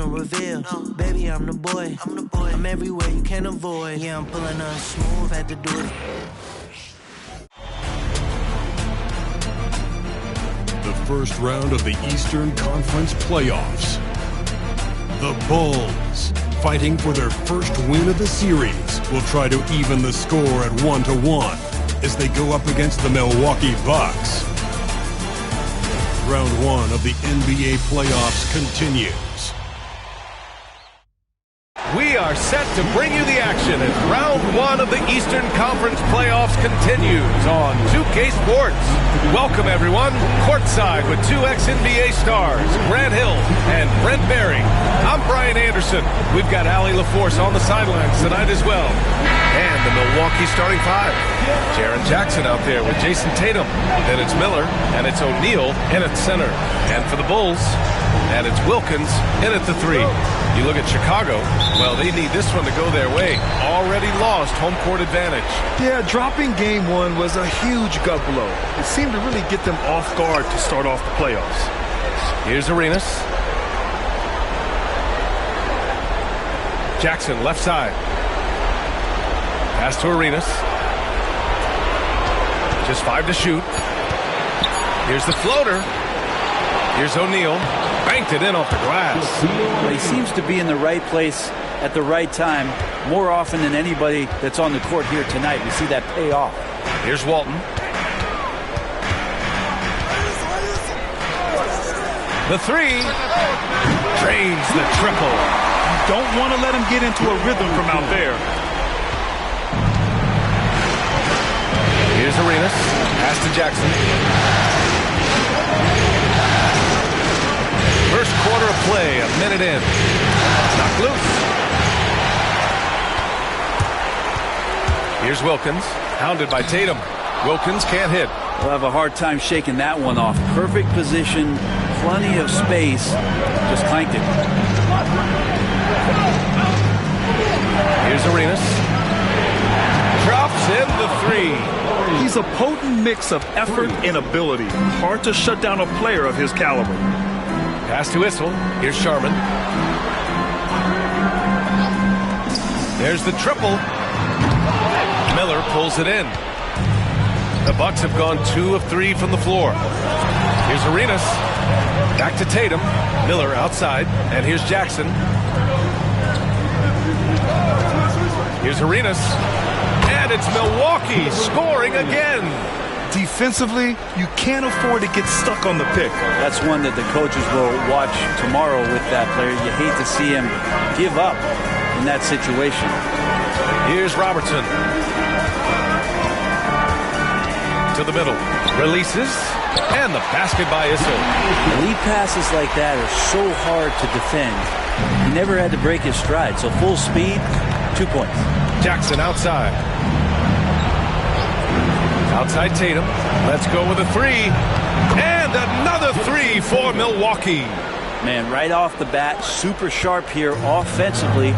gonna reveal. Baby, I'm the boy. I'm everywhere you can't avoid. Yeah, I'm pulling up smooth, had to do it. The first round of the Eastern Conference playoffs. The Bulls, fighting for their first win of the series, will try to even the score at 1-1 as they go up against the Milwaukee Bucks. Round 1 of the NBA playoffs continues. We are set to bring you the action as round 1 of the Eastern Conference playoffs continues on 2K Sports. Welcome, everyone, courtside with two ex-NBA stars, Grant Hill and Brent Berry. I'm Brian Anderson. We've got Allie LaForce on the sidelines tonight as well. And the Milwaukee starting five. Jaren Jackson out there with Jason Tatum. Then it's Miller, and it's O'Neal in at center. And for the Bulls, and it's Wilkins in at the 3. You look at Chicago, well, they need this one to go their way. Already lost home court advantage. Yeah, dropping game 1 was a huge gut blow. It seemed to really get them off guard to start off the playoffs. Here's Arenas. Jackson, left side. Pass to Arenas. Just 5 to shoot. Here's the floater. Here's O'Neal. Banked it in off the glass. Well, he seems to be in the right place at the right time more often than anybody that's on the court here tonight. We see that pay off. Here's Walton. The 3. Drains the triple. You don't want to let him get into a rhythm from out there. Here's Arenas. Pass to Jackson. First quarter of play, a minute in. Knocked loose. Here's Wilkins, hounded by Tatum. Wilkins can't hit. We'll have a hard time shaking that one off. Perfect position, plenty of space. Just clanked it. Here's Arenas. Drops in the 3. He's a potent mix of effort and ability. Hard to shut down a player of his caliber. Pass to Issel. Here's Sharman. There's the triple. Miller pulls it in. The Bucks have gone 2 of 3 from the floor. Here's Arenas. Back to Tatum. Miller outside. And here's Jackson. Here's Arenas. And it's Milwaukee scoring again. Defensively, you can't afford to get stuck on the pick. That's one that the coaches will watch tomorrow with that player. You hate to see him give up in that situation. Here's Robertson. To the middle. Releases. And the basket by Issel. Lead passes like that are so hard to defend. He never had to break his stride. So full speed, 2 points. Jackson outside. Outside Tatum. Let's go with a 3. And another 3 for Milwaukee. Man, right off the bat, super sharp here offensively.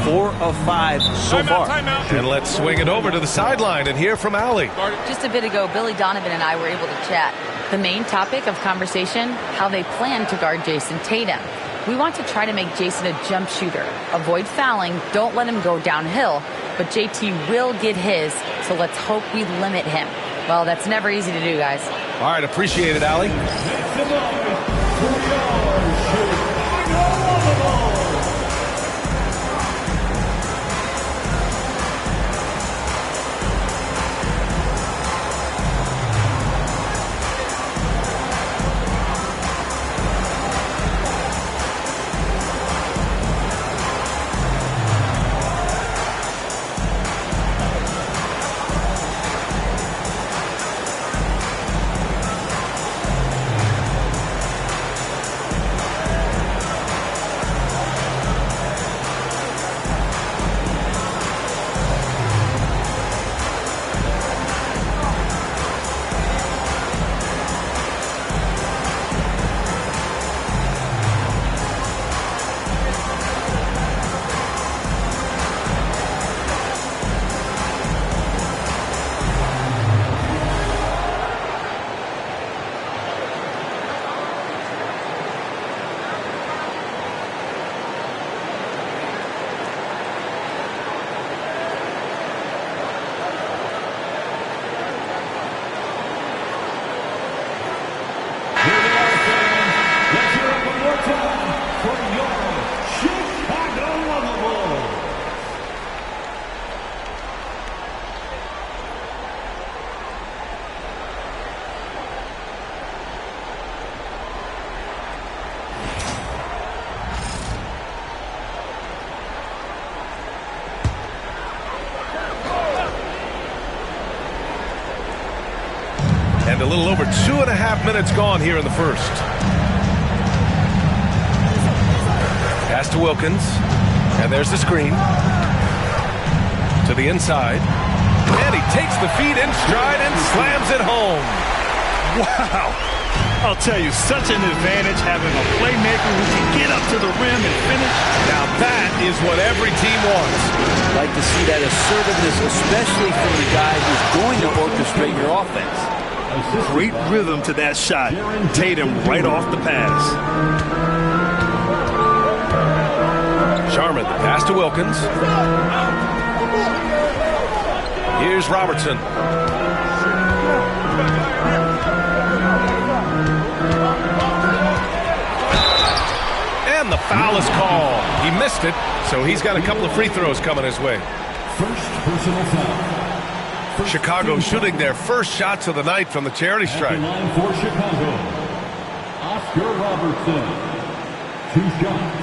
4 of 5 so far. And let's swing it over to the sideline and hear from Allie. Just a bit ago, Billy Donovan and I were able to chat. The main topic of conversation, how they plan to guard Jason Tatum. We want to try to make Jason a jump shooter. Avoid fouling, don't let him go downhill. But JT will get his, so let's hope we limit him. Well, that's never easy to do, guys. All right, appreciate it, Allie. little over 2.5 minutes gone here in the first. Pass to Wilkins. And there's the screen. To the inside. And he takes the feet in stride and slams it home. Wow. I'll tell you, such an advantage having a playmaker who can get up to the rim and finish. Now that is what every team wants. Like to see that assertiveness, especially from the guy who's going to orchestrate your offense. Great rhythm to that shot. Tatum right off the pass. Sharman, pass to Wilkins. Here's Robertson. And the foul is called. He missed it, so he's got a couple of free throws coming his way. First personal foul. Chicago shooting their first shots of the night from the charity stripe. Line for Chicago, Oscar Robertson. 2 shots.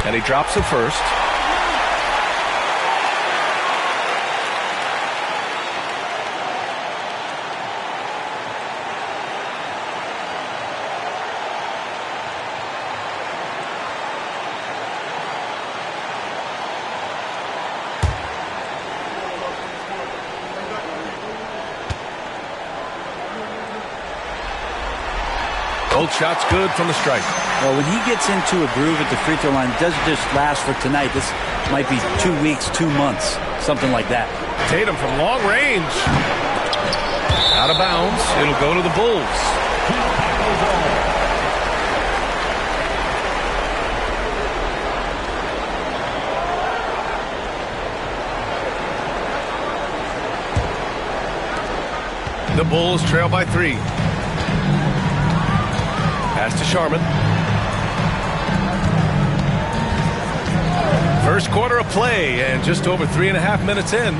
And he drops it first. Both shots good from the stripe. Well, when he gets into a groove at the free throw line, it doesn't just last for tonight. This might be 2 weeks, 2 months, something like that. Tatum from long range. Out of bounds. It'll go to the Bulls. The Bulls trail by 3. Pass to Sharman. First quarter of play and just over 3.5 minutes in.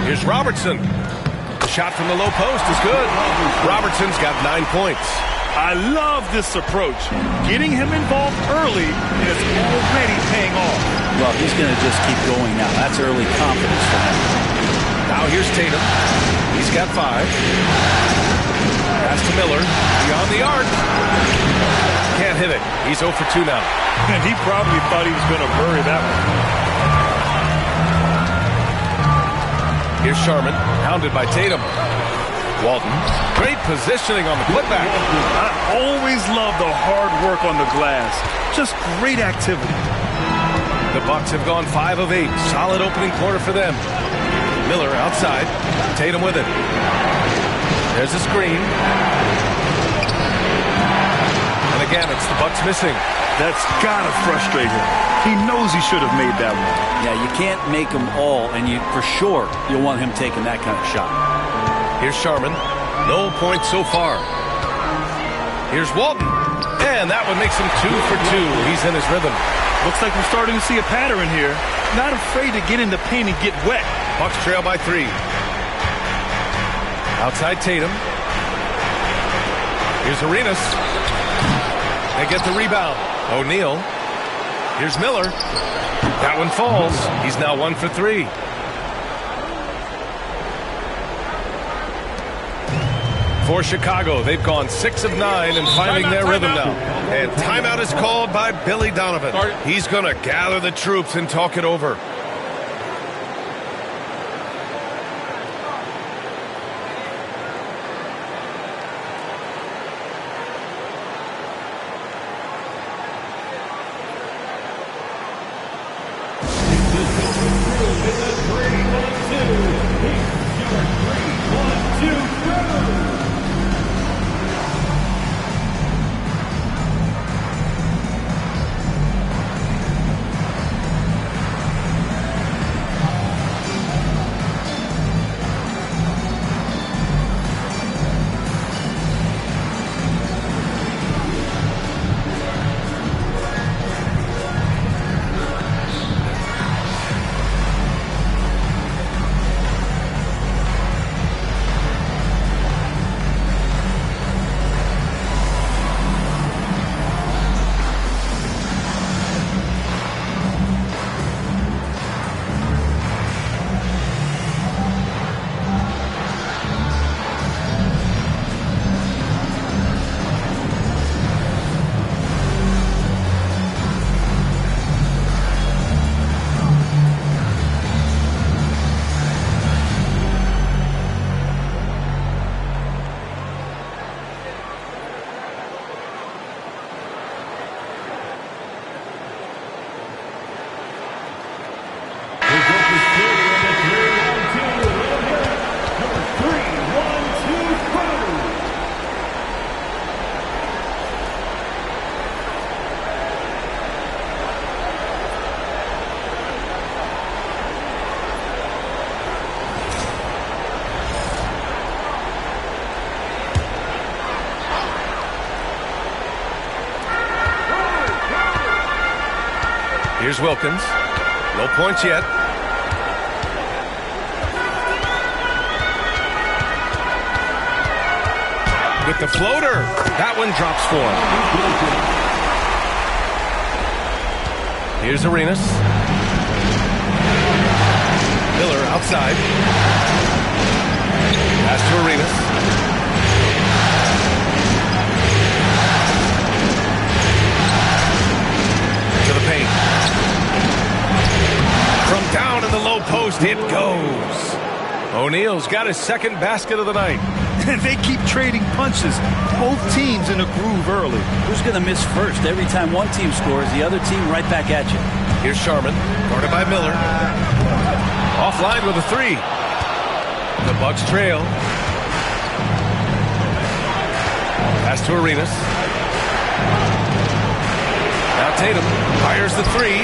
Here's Robertson. The shot from the low post is good. Robertson's got 9 points. I love this approach. Getting him involved early is already paying off. Well, he's going to just keep going now. That's early confidence for him. Now here's Tatum. He's got 5. Pass to Miller. Beyond the arc. Can't hit it. He's 0 for 2 now. And he probably thought he was going to bury that one. Here's Sharman. Hounded by Tatum. Walton. Great positioning on the putback. I always love the hard work on the glass. Just great activity. The Bucks have gone 5 of 8. Solid opening quarter for them. Miller outside. Tatum with it. There's a screen. And again, it's the Bucks missing. That's gotta frustrate him. He knows he should have made that one. Yeah, you can't make them all, and you for sure you'll want him taking that kind of shot. Here's Sharman. No points so far. Here's Walton. And that one makes him 2 for 2. He's in his rhythm. Looks like we're starting to see a pattern here. Not afraid to get in the paint and get wet. Bucks trail by 3. Outside Tatum. Here's Arenas. They get the rebound. O'Neal. Here's Miller. That one falls. He's now 1 for 3. For Chicago, they've gone 6 of 9 and finding their rhythm now. And timeout is called by Billy Donovan. He's going to gather the troops and talk it over. Here's Wilkins. No points yet. With the floater. That one drops for him. Here's Arenas. Miller outside. Pass to Arenas. To the paint. From down in the low post, it goes. O'Neal's got his second basket of the night. And they keep trading punches. Both teams in a groove early. Who's going to miss first? Every time one team scores, the other team right back at you. Here's Sharman, guarded by Miller. Offline with a three. The Bucks trail. Pass to Arenas. Now Tatum fires the three.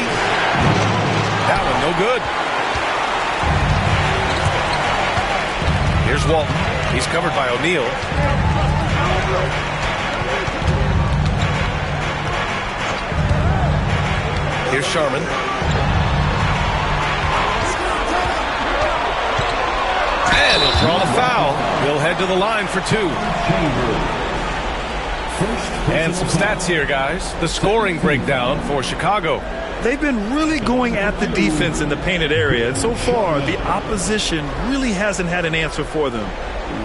That one no good. Here's Walton. He's covered by O'Neal. Here's Sharman. And he'll draw the foul. He'll head to the line for two. And some stats here, guys. The scoring breakdown for Chicago. They've been really going at the defense in the painted area, and so far the opposition really hasn't had an answer for them.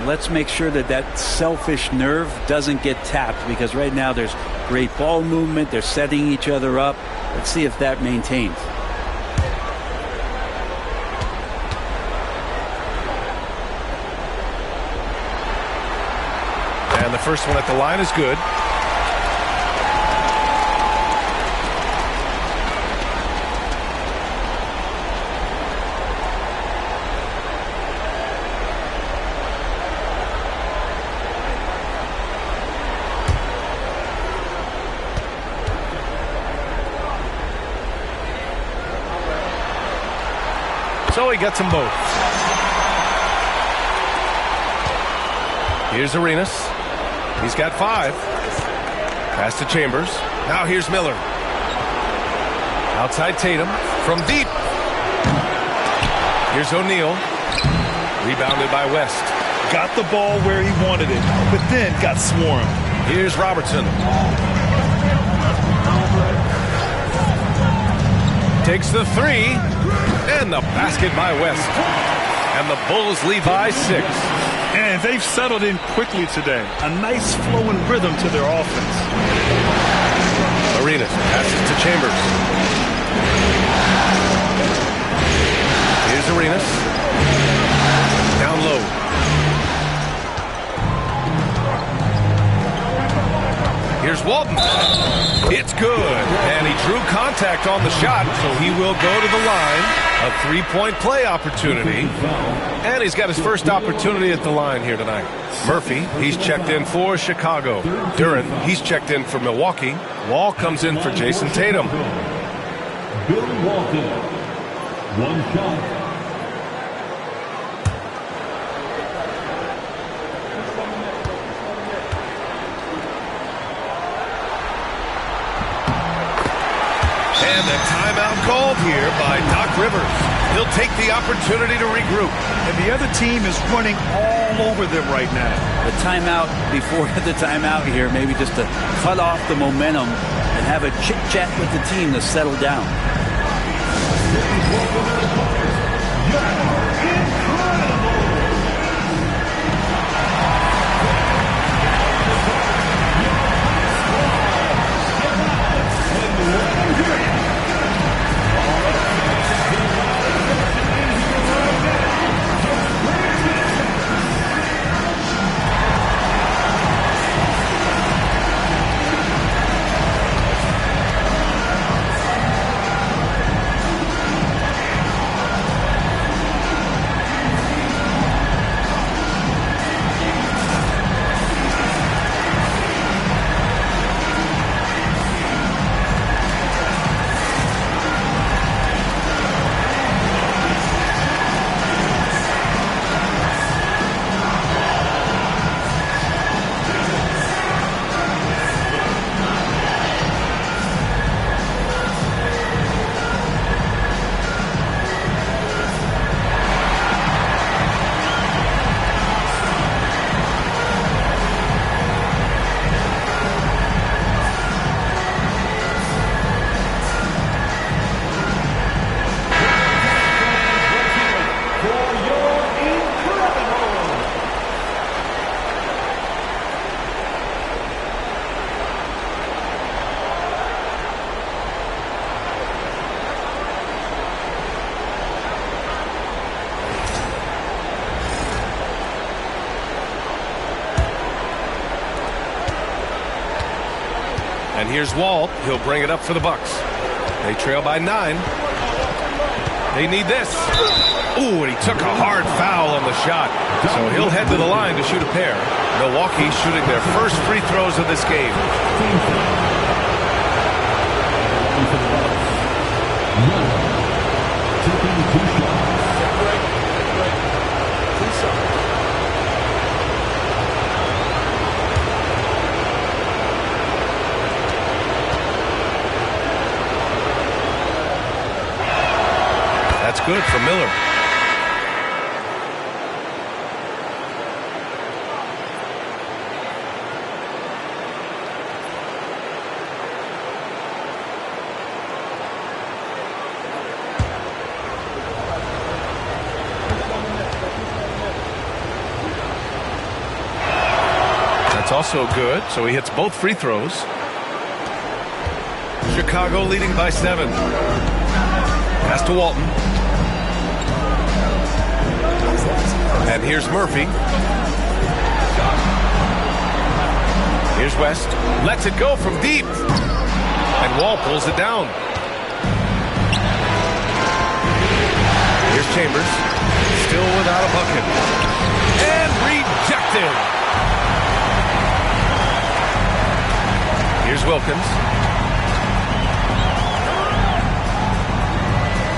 Let's make sure that that selfish nerve doesn't get tapped, because right now there's great ball movement. They're setting each other up. Let's see if that maintains. And the first one at the line is good. So he gets them both. Here's Arenas. He's got 5. Pass to Chambers. Now here's Miller. Outside Tatum from deep. Here's O'Neal. Rebounded by West. Got the ball where he wanted it, but then got swarmed. Here's Robertson. Takes the three. And the basket by West. And the Bulls lead by 6. And they've settled in quickly today. A nice flowing rhythm to their offense. Arenas passes to Chambers. Here's Arenas. Down low. Here's Walton. It's good. And he drew contact on the shot, so he will go to the line. A 3-point play opportunity. And he's got his first opportunity at the line here tonight. Murphy, he's checked in for Chicago. Duran, he's checked in for Milwaukee. Wall comes in for Jason Tatum. Bill Walton, 1 shot. And a timeout called here by Doc Rivers. He'll take the opportunity to regroup. And the other team is running all over them right now. The timeout before the timeout here, maybe just to cut off the momentum and have a chit-chat with the team to settle down. And here's Wall. He'll bring it up for the Bucks. They trail by 9. They need this. Ooh, and he took a hard foul on the shot. So he'll head to the line to shoot a pair. Milwaukee shooting their first free throws of this game. That's good for Miller. That's also good, so he hits both free throws. Chicago leading by 7. Pass to Walton. And here's Murphy. Here's West. Lets it go from deep. And Wall pulls it down. Here's Chambers. Still without a bucket. And rejected. Here's Wilkins.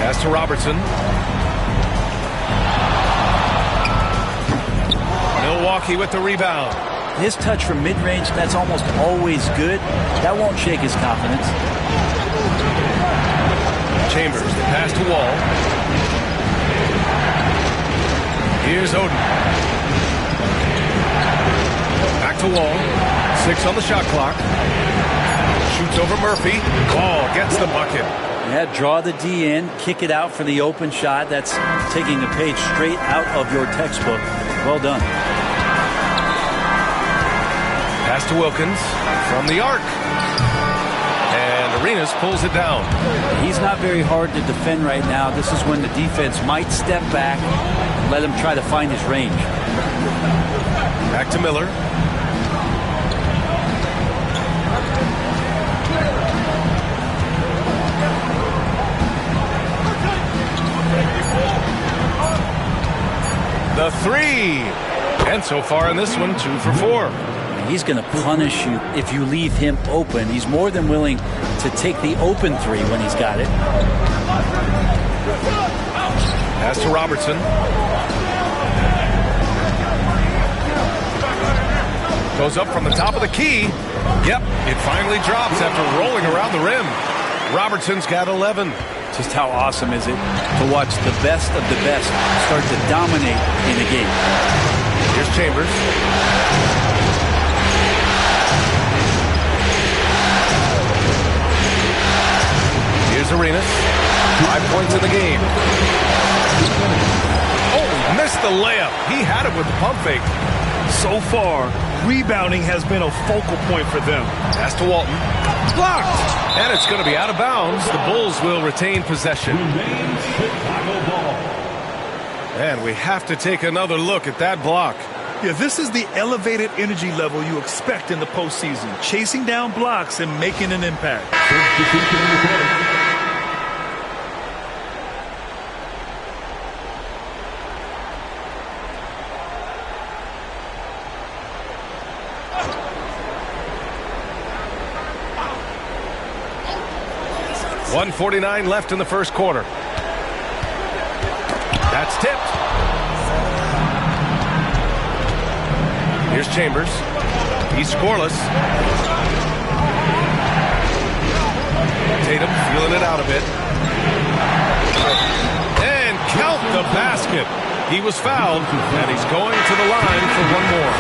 Pass to Robertson. Milwaukee with the rebound. His touch from mid-range, that's almost always good. That won't shake his confidence. Chambers, the pass to Wall. Here's Oden. Back to Wall. 6 on the shot clock. Shoots over Murphy. Wall gets the bucket. Yeah, draw the D in, kick it out for the open shot. That's taking a page straight out of your textbook. Well done. Pass to Wilkins from the arc. And Arenas pulls it down. He's not very hard to defend right now. This is when the defense might step back and let him try to find his range. Back to Miller. The 3. And so far in this one, 2 for 4. He's going to punish you if you leave him open. He's more than willing to take the open 3 when he's got it. Pass to Robertson. Goes up from the top of the key. Yep, it finally drops after rolling around the rim. Robertson's got 11. Just how awesome is it to watch the best of the best start to dominate in a game. Here's Chambers. Here's Arenas. 5 points in the game. Oh, missed the layup. He had it with the pump fake. So far, rebounding has been a focal point for them. Pass to Walton. Blocked. And it's going to be out of bounds. The Bulls will retain possession. And we have to take another look at that block. Yeah, this is the elevated energy level you expect in the postseason. Chasing down blocks and making an impact. .149 left in the first quarter. That's tipped. Here's Chambers. He's scoreless. Tatum feeling it out a bit. And count the basket. He was fouled, and he's going to the line for one more.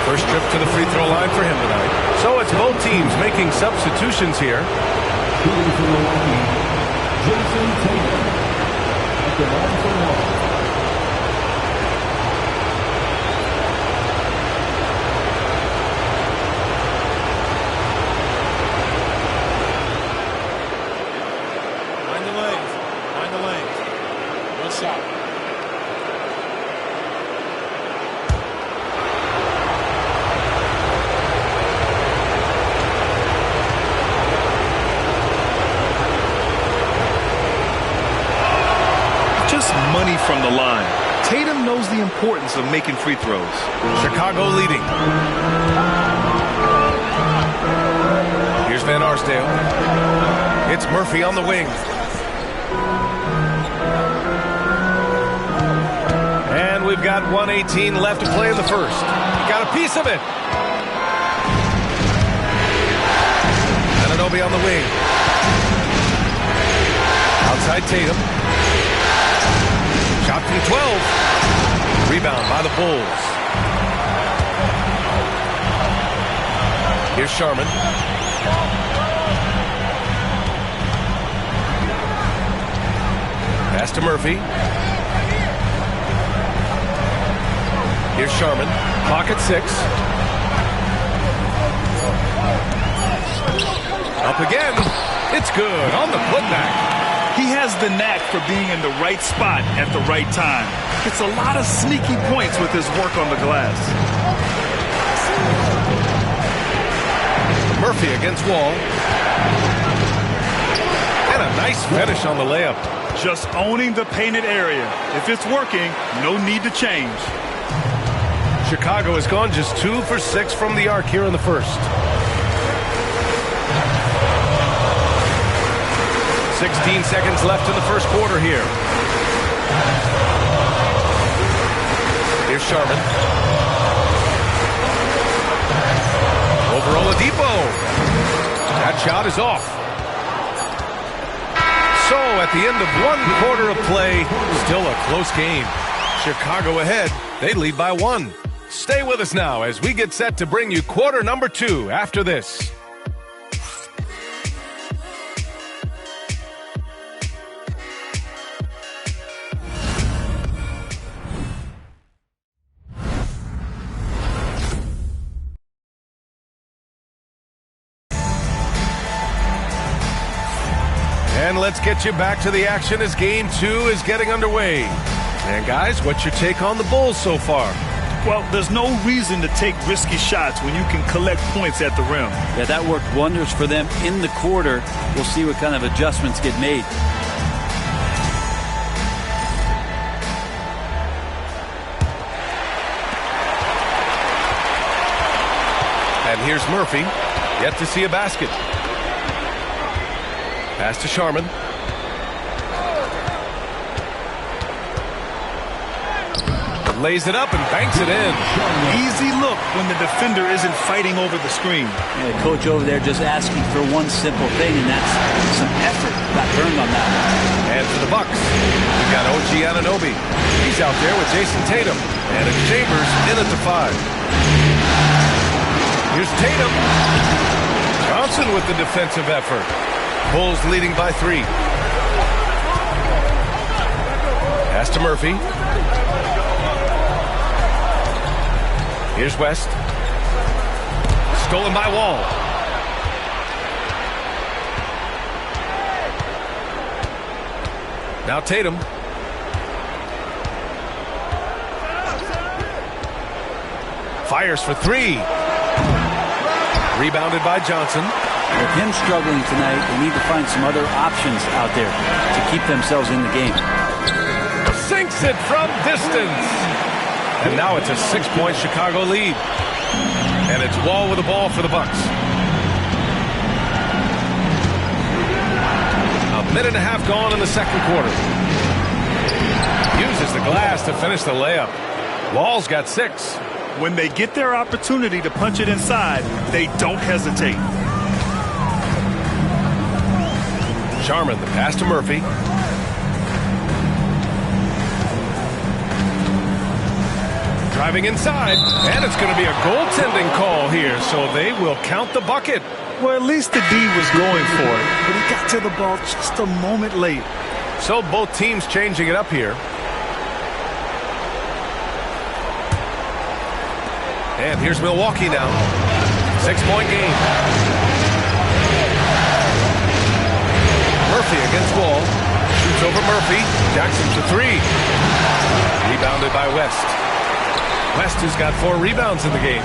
First trip to the free throw line for him tonight. So it's both teams making substitutions here. Shooting for Milwaukee, Jason Tatum at the line for one. Mind the lanes. One shot. the line. Tatum knows the importance of making free throws. Chicago leading. Here's Van Arsdale. It's Murphy on the wing. And we've got 1:18 left to play in the first. He got a piece of it. Anunoby on the wing. Outside Tatum. Shot from 12. Rebound by the Bulls. Here's Sharman. Pass to Murphy. Here's Sharman. Clock at 6. Up again. It's good on the putback. He has the knack for being in the right spot at the right time. Gets a lot of sneaky points with his work on the glass. Murphy against Wall. And a nice finish on the layup. Just owning the painted area. If it's working, no need to change. Chicago has gone just 2 for 6 from the arc here in the first. 16 seconds left in the first quarter here. Here's Sharman. Over Oladipo. That shot is off. So at the end of 1 quarter of play, still a close game. Chicago ahead. They lead by 1. Stay with us now as we get set to bring you quarter number 2 after this. And let's get you back to the action as game 2 is getting underway. And guys, what's your take on the Bulls so far? Well, there's no reason to take risky shots when you can collect points at the rim. Yeah, that worked wonders for them in the quarter. We'll see what kind of adjustments get made. And here's Murphy, yet to see a basket. Pass to Sharman. Lays it up and banks it in. Easy look when the defender isn't fighting over the screen. Yeah, coach over there just asking for one simple thing, and that's some effort. Got burned on that one. And for the Bucks, we got OG Anunoby. He's out there with Jason Tatum. And it's Chambers in at the 5. Here's Tatum. Johnson with the defensive effort. Bulls leading by 3. Pass to Murphy. Here's West. Stolen by Wall. Now Tatum. Fires for 3. Rebounded by Johnson. With him struggling tonight, they need to find some other options out there to keep themselves in the game. Sinks it from distance. And now it's a 6-point Chicago lead. And it's Wall with the ball for the Bucks. A minute and a half gone in the second quarter. Uses the glass to finish the layup. Wall's got 6. When they get their opportunity to punch it inside, they don't hesitate. Sharman, the pass to Murphy. Driving inside, and it's going to be a goaltending call here, so they will count the bucket. Well, at least the D was going for it, but he got to the ball just a moment late. So both teams changing it up here. And here's Milwaukee now. 6-point game. Murphy against Wall. Shoots over Murphy. Jackson for 3. Rebounded by West. West, who's got 4 rebounds in the game.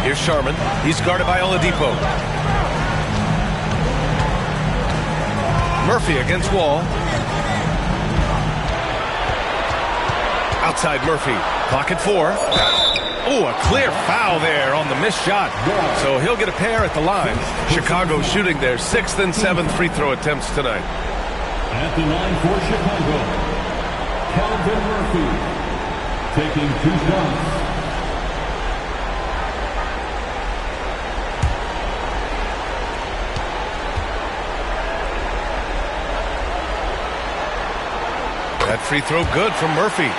Here's Sharman. He's guarded by Oladipo. Murphy against Wall. Outside Murphy. Clock at 4. Oh, a clear foul there on the missed shot. So he'll get a pair at the line. Chicago shooting their 6th and 7th free throw attempts tonight. At the line for Chicago, Calvin Murphy taking 2 shots. That free throw good from Murphy.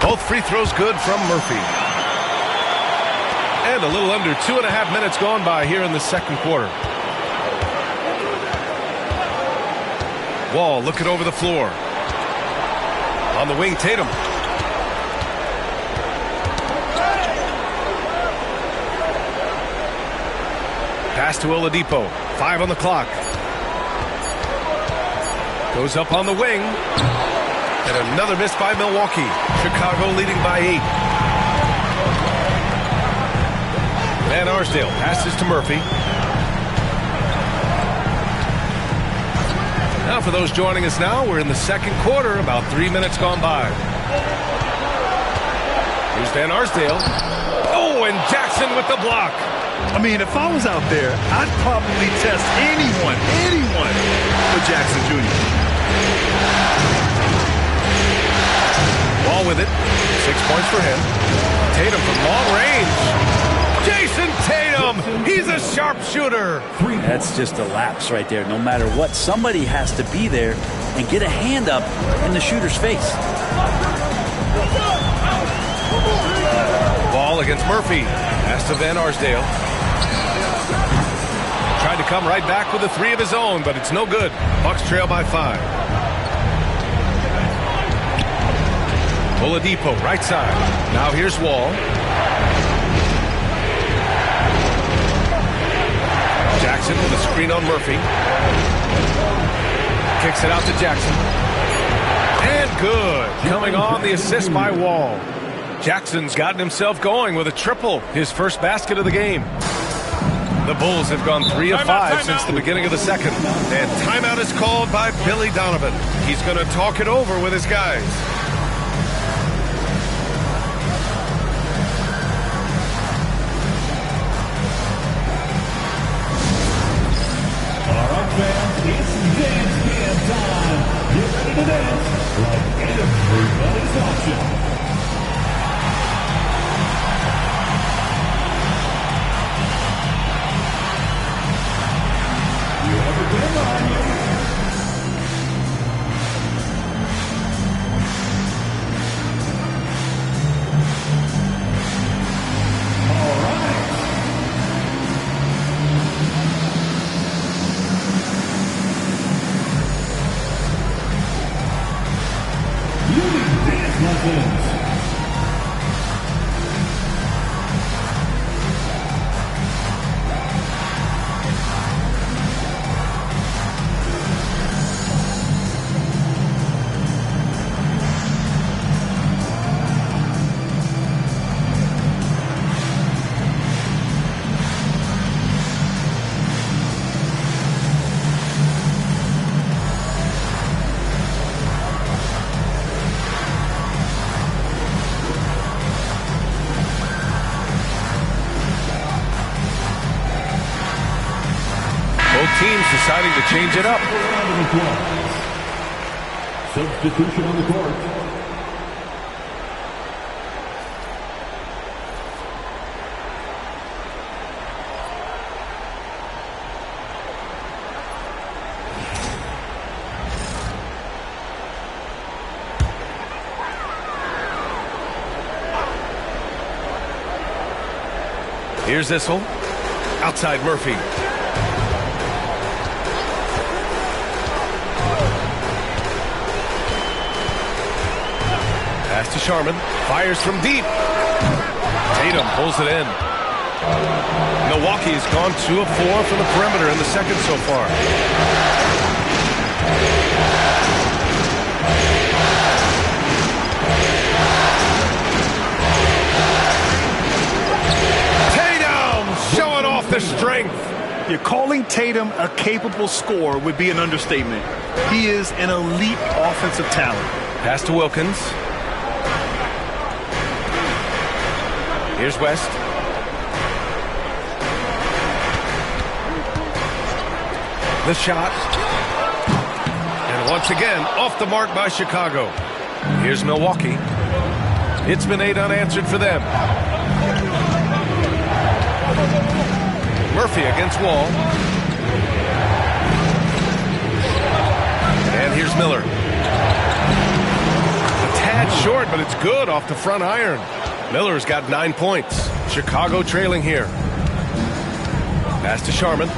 Both free throws good from Murphy. And a little under 2.5 minutes gone by here in the second quarter. Wall looking over the floor. On the wing, Tatum. Pass to Oladipo. 5 on the clock. Goes up on the wing. And another miss by Milwaukee. Chicago leading by 8. Van Arsdale passes to Murphy. Now for those joining us now, we're in the second quarter, about 3 minutes gone by. Here's Van Arsdale. Oh, and Jackson with the block. I mean, if I was out there, I'd probably test anyone for Jackson Jr. Ball with it. 6 points for him. Tatum from long range. Jason Tatum, he's a sharpshooter. That's just a lapse right there. No matter what, somebody has to be there and get a hand up in the shooter's face. Ball against Murphy. Pass to Van Arsdale. Tried to come right back with a 3 of his own, but it's no good. Bucks trail by 5. Oladipo, right side. Now here's Wall. Jackson with a screen on Murphy. Kicks it out to Jackson. And good. Coming on the assist by Wall. Jackson's gotten himself going with a triple. His first basket of the game. The Bulls have gone 3 of 5 since the beginning of the second. And timeout is called by Billy Donovan. He's going to talk it over with his guys. It's dance can time. Get ready to dance like everybody's watching. You have a good line. All right. Dance lessons. Teams deciding to change it up. Substitution on the court. Here's Issel. Outside Murphy. Pass to Sharman. Fires from deep. Tatum pulls it in. Milwaukee has gone 2 of 4 from the perimeter in the second so far. Tatum showing off the strength. You're calling Tatum a capable scorer would be an understatement. He is an elite offensive talent. Pass to Wilkins. Here's West. The shot. And once again, off the mark by Chicago. Here's Milwaukee. It's been 8 unanswered for them. Murphy against Wall. And here's Miller. A tad short, but it's good off the front iron. Miller's got 9 points. Chicago trailing here. Pass to Sharman.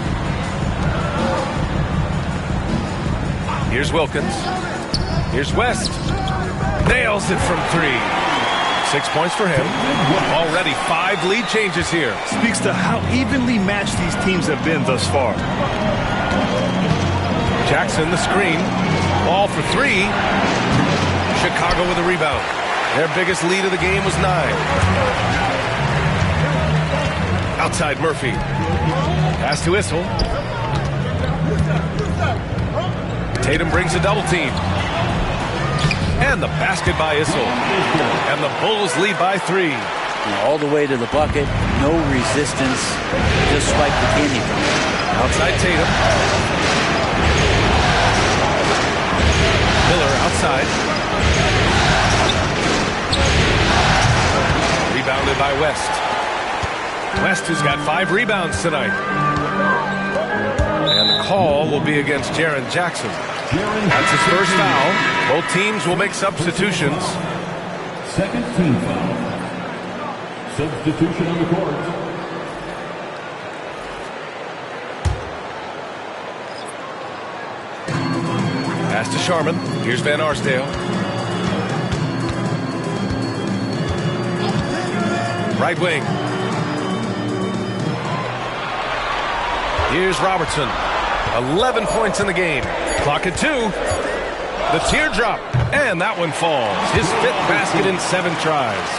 Here's Wilkins. Here's West. Nails it from 3. 6 points for him. Already 5 lead changes here. Speaks to how evenly matched these teams have been thus far. Jackson, the screen. Ball for 3. Chicago with a rebound. Their biggest lead of the game was 9. Outside Murphy. Pass to Issel. Tatum brings a double team. And the basket by Issel. And the Bulls lead by 3. All the way to the bucket. No resistance. Just swipe the candy from it. Outside Tatum. Miller outside. Rebounded by West. West has got 5 rebounds tonight. And the call will be against Jaren Jackson. That's his first foul. Both teams will make substitutions. Second team foul. Substitution on the court. Pass to Sharman. Here's Van Arsdale. Right wing. Here's Robertson. 11 points in the game. Clock at 2. The teardrop. And that one falls. His 5th basket in 7 tries.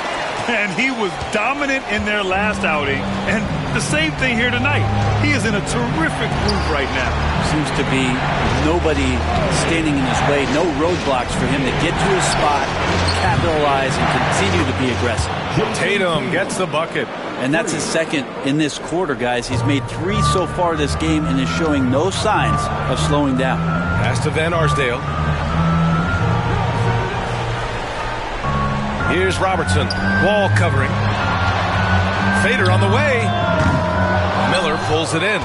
And he was dominant in their last outing. And the same thing here tonight. He is in a terrific groove right now. Seems to be nobody standing in his way. No roadblocks for him to get to his spot, capitalize, and continue to be aggressive. Tatum gets the bucket. And that's his second in this quarter, guys. He's made 3 so far this game and is showing no signs of slowing down. Pass to Van Arsdale. Here's Robertson. Wall covering. Fader on the way. Miller pulls it in.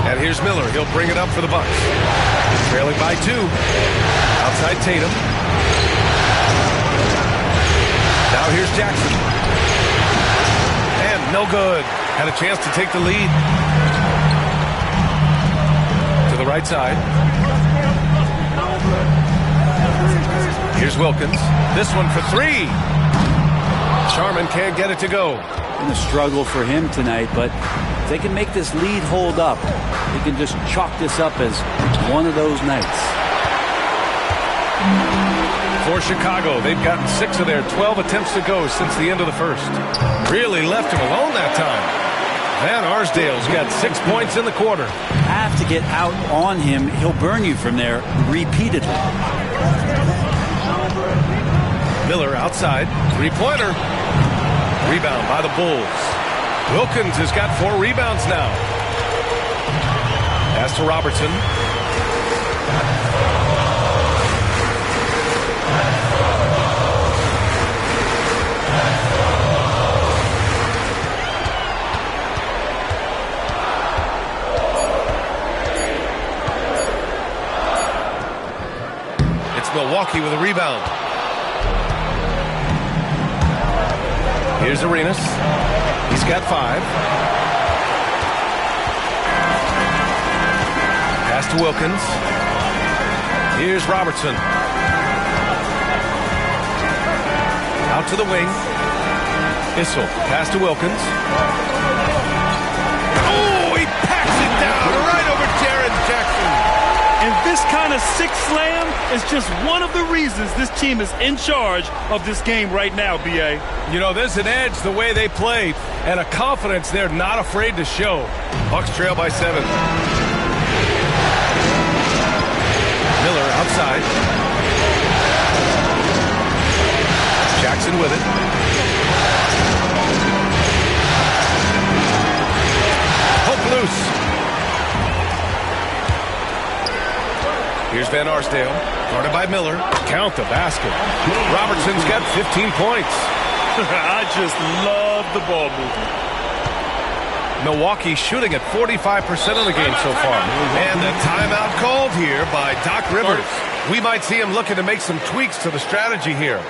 And here's Miller. He'll bring it up for the Bucks. Trailing by 2. Outside Tatum. Now here's Jackson. And no good. Had a chance to take the lead. To the right side. Here's Wilkins. This one for 3. Sharman can't get it to go. Been a struggle for him tonight, but if they can make this lead hold up, they can just chalk this up as one of those nights. For Chicago, they've gotten 6 of their 12 attempts to go since the end of the first. Really left him alone that time. Van Arsdale's got 6 points in the quarter. Have to get out on him. He'll burn you from there repeatedly. Miller outside. 3-pointer. Rebound by the Bulls. Wilkins has got 4 rebounds now. Pass to Robertson. It's Milwaukee with a rebound. Here's Arenas. He's got 5. Pass to Wilkins. Here's Robertson. Out to the wing. Issel. Pass to Wilkins. And this kind of six slam is just one of the reasons this team is in charge of this game right now, B.A. You know, there's an edge the way they play and a confidence they're not afraid to show. Bucks trail by 7. Miller outside. Jackson with it. Hook loose. Here's Van Arsdale, guarded by Miller. Count the basket. Robertson's got 15 points. I just love the ball movement. Milwaukee shooting at 45% of the game so far. And the timeout called here by Doc Rivers. We might see him looking to make some tweaks to the strategy here.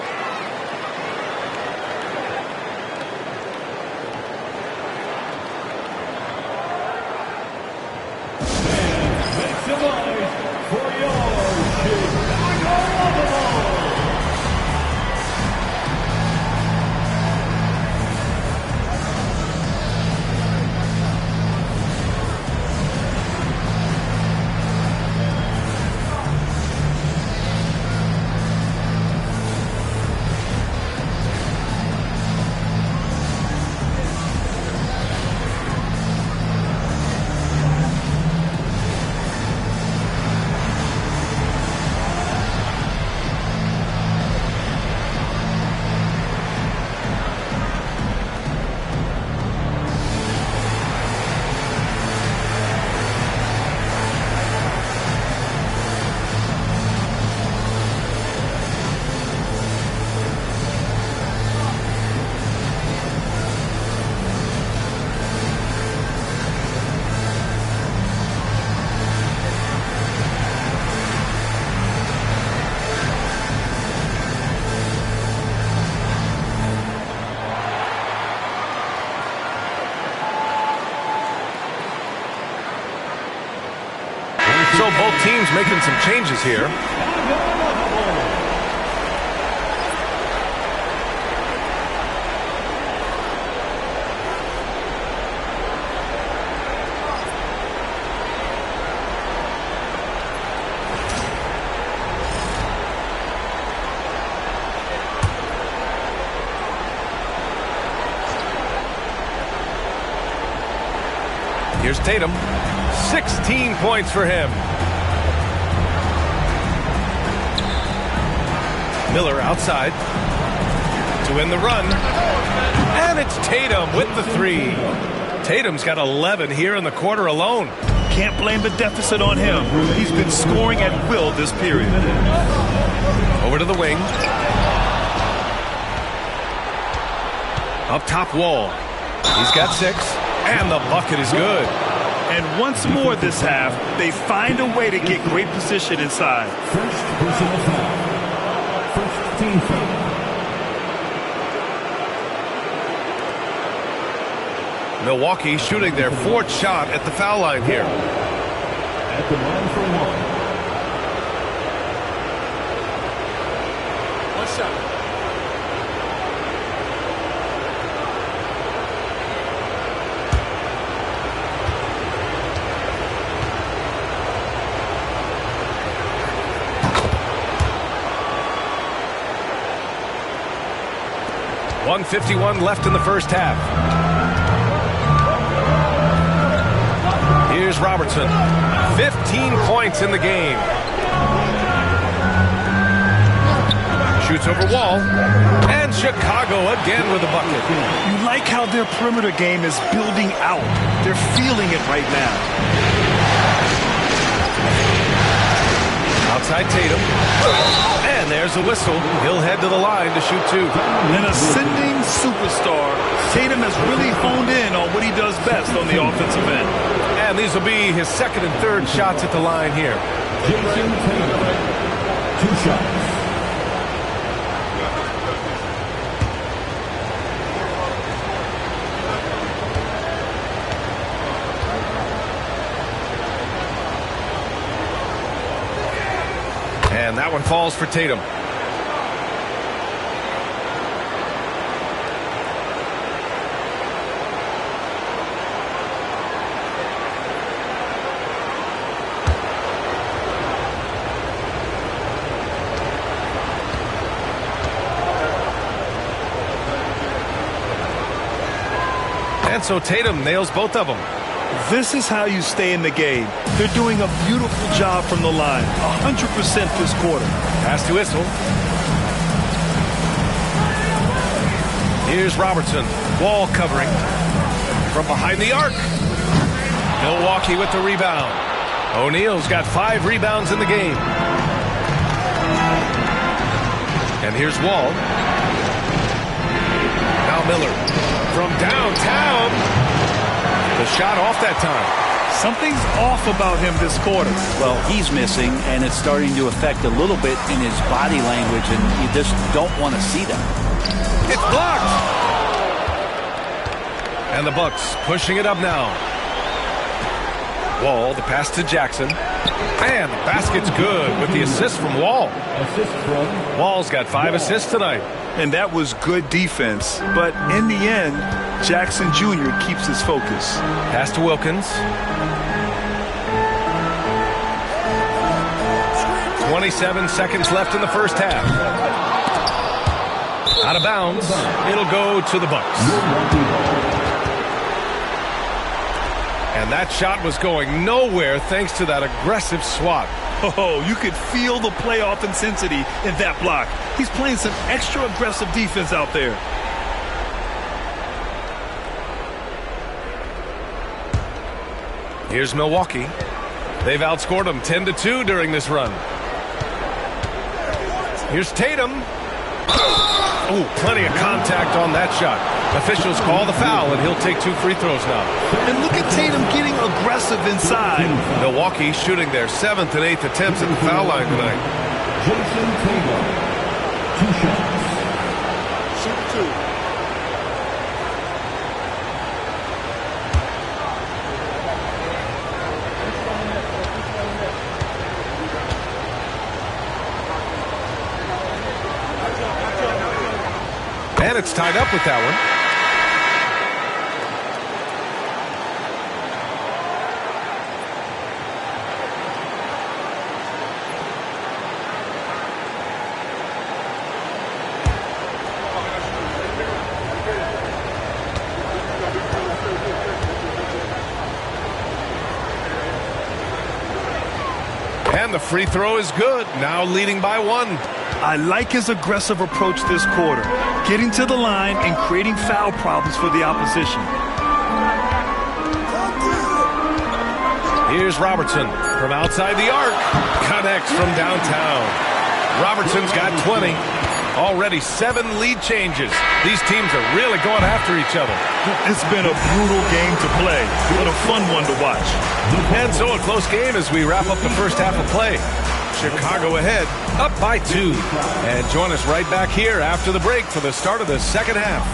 So both teams making some changes here. Here's Tatum. 16 points for him. Miller outside to win the run. And it's Tatum with the 3. Tatum's got 11 here in the quarter alone. Can't blame the deficit on him. He's been scoring at will this period. Over to the wing. Up top, Wall. He's got 6. And the bucket is good. And once more this half, they find a way to get great position inside. First personal foul. First team foul. Milwaukee shooting their 4th shot at the foul line here. At the line for 1. One shot. .151 left in the first half. Here's Robertson. 15 points in the game. Shoots over Wall. And Chicago again with a bucket. You like how their perimeter game is building out. They're feeling it right now. Outside Tatum. And there's the whistle. He'll head to the line to shoot 2. An ascending superstar. Tatum has really honed in on what he does best on the offensive end. And these will be his 2nd and 3rd shots at the line here. Jason Tatum. 2 shots. And that one falls for Tatum. And so Tatum nails both of them. This is how you stay in the game. They're doing a beautiful job from the line. 100% this quarter. Pass to Issel. Here's Robertson. Wall covering from behind the arc. Milwaukee with the rebound. O'Neal's got 5 rebounds in the game. And here's Wall. Now Miller from downtown. The shot off that time. Something's off about him this quarter. Well, he's missing, and it's starting to affect a little bit in his body language, and you just don't want to see that. It's blocked. And the Bucks pushing it up now. Wall, the pass to Jackson. And the basket's good with the assist from Wall. Wall's got 5 assists tonight. And that was good defense. But in the end, Jackson Jr. keeps his focus. Pass to Wilkins. 27 seconds left in the first half. Out of bounds. It'll go to the Bucks. And that shot was going nowhere thanks to that aggressive swat. Oh, you could feel the playoff intensity in that block. He's playing some extra aggressive defense out there. Here's Milwaukee. They've outscored them 10-2 during this run. Here's Tatum. Oh, plenty of contact on that shot. Officials call the foul, and he'll take 2 free throws now. And look at Tatum getting aggressive inside. Milwaukee shooting their 7th and 8th attempts at the foul line tonight. Jason Tatum, 2 shots. Shoot 2. And it's tied up with that one. And the free throw is good. Now leading by 1. I like his aggressive approach this quarter, getting to the line and creating foul problems for the opposition. Here's Robertson from outside the arc. Connects from downtown. Robertson's got 20. Already 7 lead changes. These teams are really going after each other. It's been a brutal game to play, but a fun one to watch. And so a close game as we wrap up the first half of play. Chicago ahead, up by 2. And join us right back here after the break for the start of the second half.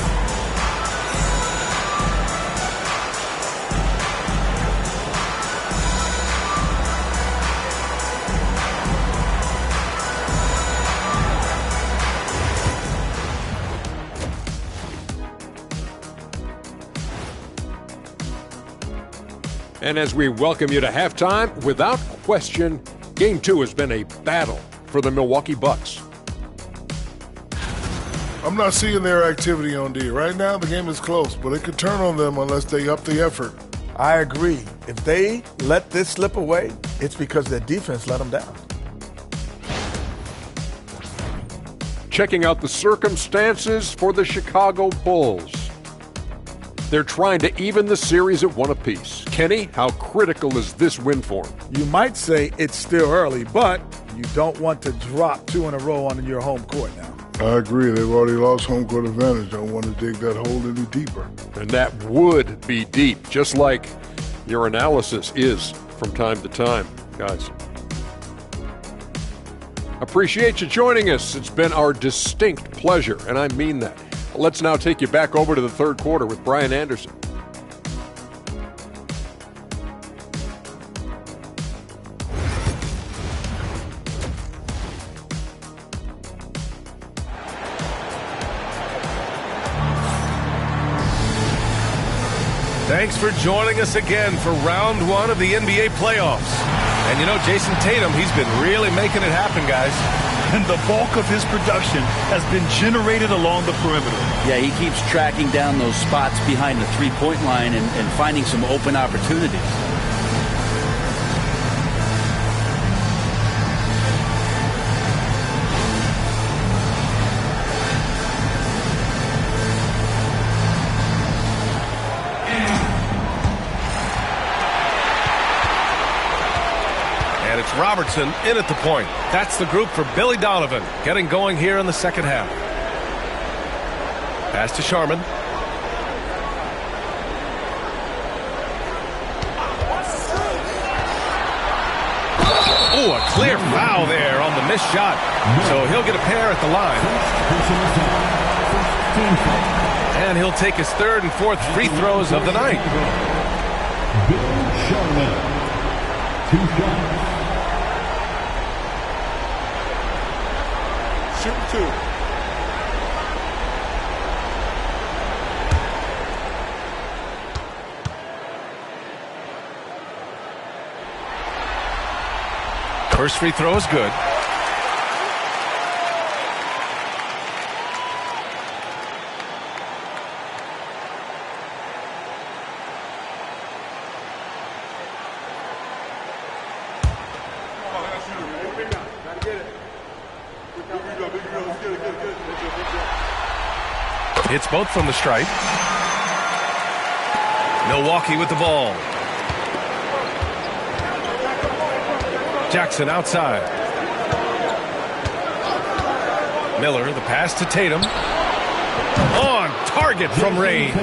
And as we welcome you to halftime, without question, Game 2 has been a battle for the Milwaukee Bucks. I'm not seeing their activity on D. Right now, the game is close, but it could turn on them unless they up the effort. I agree. If they let this slip away, it's because their defense let them down. Checking out the circumstances for the Chicago Bulls. They're trying to even the series at 1 apiece. Kenny, how critical is this win for them? You might say it's still early, but you don't want to drop 2 in a row on your home court now. I agree. They've already lost home court advantage. Don't want to dig that hole any deeper. And that would be deep, just like your analysis is from time to time, guys. Appreciate you joining us. It's been our distinct pleasure, and I mean that. Let's now take you back over to the third quarter with Brian Anderson. Thanks for joining us again for round 1 of the NBA playoffs. And you know, Jason Tatum, he's been really making it happen, guys. and the bulk of his production has been generated along the perimeter. Yeah, he keeps tracking down those spots behind the three-point line and finding some open opportunities. And it's Robertson in at the point. That's the group for Billy Donovan, getting going here in the second half. Pass to Sharman. Oh, a clear foul there on the missed shot. So he'll get a pair at the line. And he'll take his third and fourth free throws of the night. Bill Sharman, 2 shots. Shoot 2. First free throw is good. Hits both from the stripe. Milwaukee with the ball. Jackson outside. Miller, the pass to Tatum. On target from range.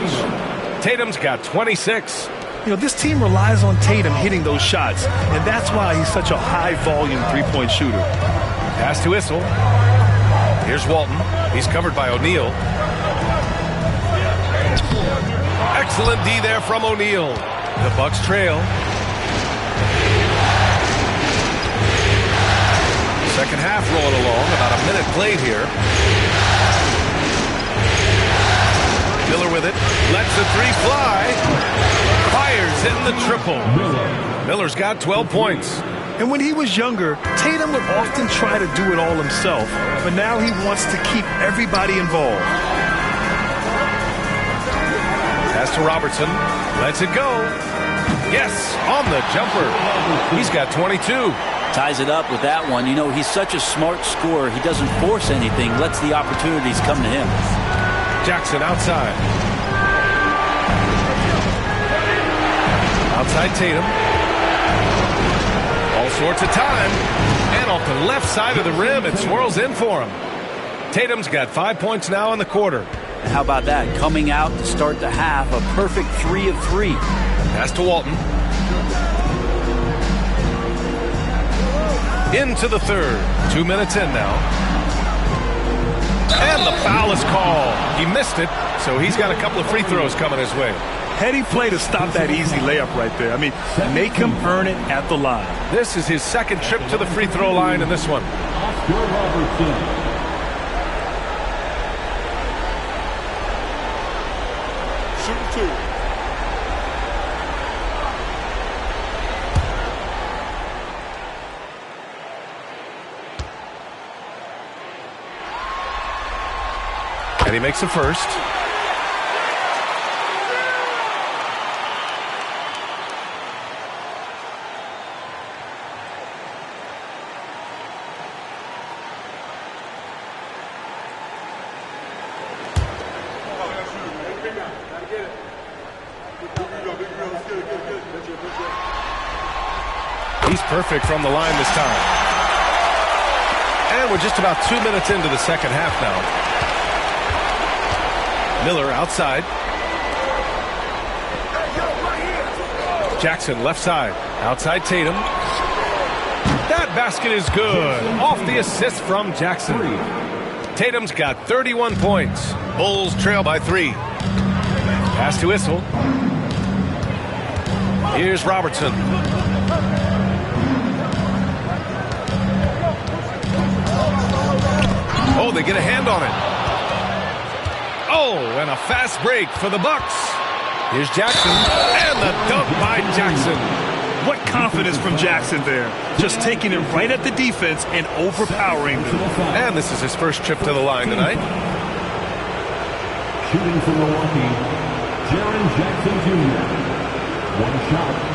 Tatum's got 26. You know, this team relies on Tatum hitting those shots, and that's why he's such a high-volume three-point shooter. Pass to Issel. Here's Walton. He's covered by O'Neal. Excellent D there from O'Neal. The Bucks trail. Second half rolling along, about a minute played here. Miller with it, lets the three fly, fires in the triple. Miller's got 12 points. And when he was younger, Tatum would often try to do it all himself, but now he wants to keep everybody involved. Pass to Robertson, lets it go. Yes, on the jumper. He's got 22. Ties it up with that one. You know, he's such a smart scorer. He doesn't force anything, lets the opportunities come to him. Jackson outside. Outside Tatum. All sorts of time. And off the left side of the rim, it swirls in for him. Tatum's got 5 points now in the quarter. And how about that? Coming out to start the half, a perfect 3 of 3. Pass to Walton. Into the third. 2 minutes in now. And the foul is called. He missed it, so he's got a couple of free throws coming his way. Heady play to stop that easy layup right there. I mean, make him earn it at the line. This is his second trip to the free throw line in this one. Oscar Robertson. Shoot 2. And he makes the first. He's perfect from the line this time. And we're just about 2 minutes into the second half now. Miller outside. Jackson left side. Outside Tatum. That basket is good. Off the assist from Jackson. Tatum's got 31 points. Bulls trail by 3. Pass to Issel. Here's Robertson. Oh, they get a hand on it. Oh, and a fast break for the Bucks. Here's Jackson, and the dunk by Jackson. What confidence from Jackson there. Just taking it right at the defense and overpowering them. And this is his first trip to the line tonight. Shooting from Milwaukee, Jaren Jackson Jr. One shot.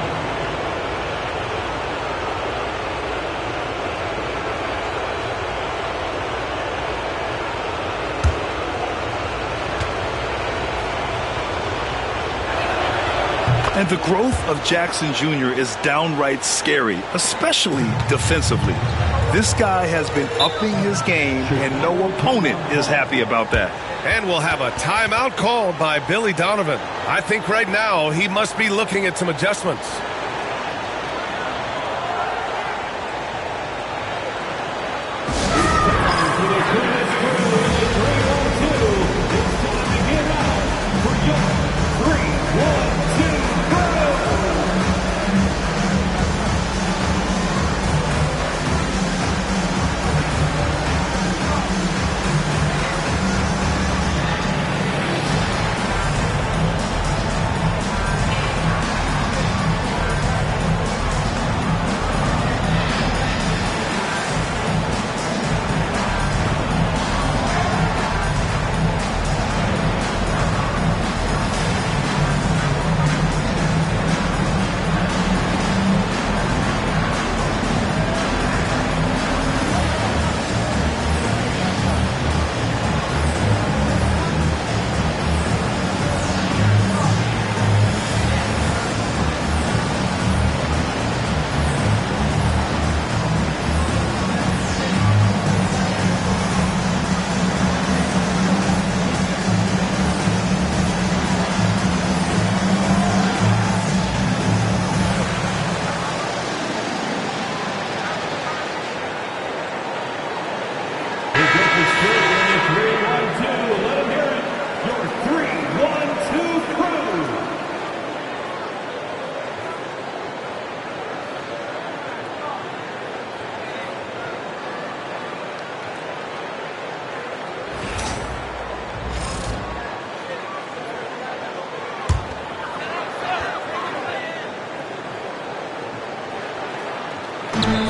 And the growth of Jackson Jr. is downright scary, especially defensively. This guy has been upping his game, and no opponent is happy about that. And we'll have a timeout called by Billy Donovan. I think right now he must be looking at some adjustments.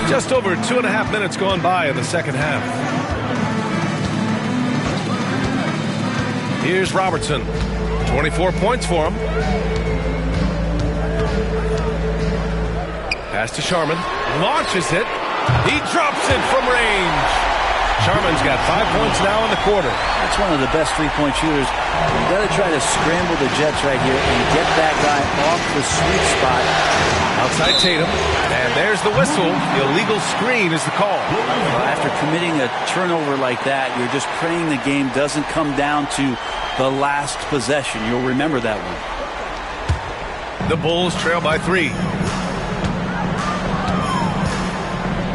Just over 2.5 minutes gone by in the second half. Here's Robertson. 24 points for him. Pass to Sharman. Launches it. He drops it from range. Sharman's got 5 points now in the quarter. That's one of the best three-point shooters. You've got to try to scramble the Jets right here and get that guy off the sweet spot. Outside Tatum. And there's the whistle. The illegal screen is the call. After committing a turnover like that, you're just praying the game doesn't come down to the last possession. You'll remember that one. The Bulls trail by 3.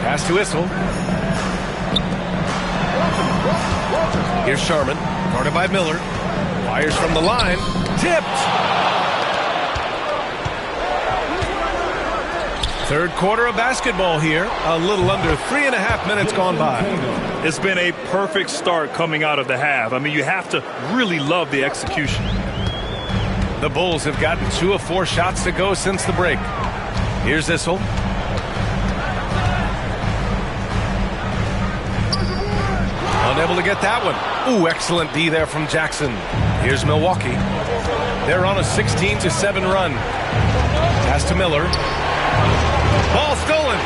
Pass to Issel. Here's Sharman, guarded by Miller. Fires from the line. Tipped. Third quarter of basketball here. A little under 3.5 minutes gone by. It's been a perfect start coming out of the half. I mean, you have to really love the execution. The Bulls have gotten 2 of 4 shots to go since the break. Here's Issel. Unable to get that one. Ooh, excellent D there from Jackson. Here's Milwaukee. They're on a 16-7 run. Pass to Miller. Ball stolen.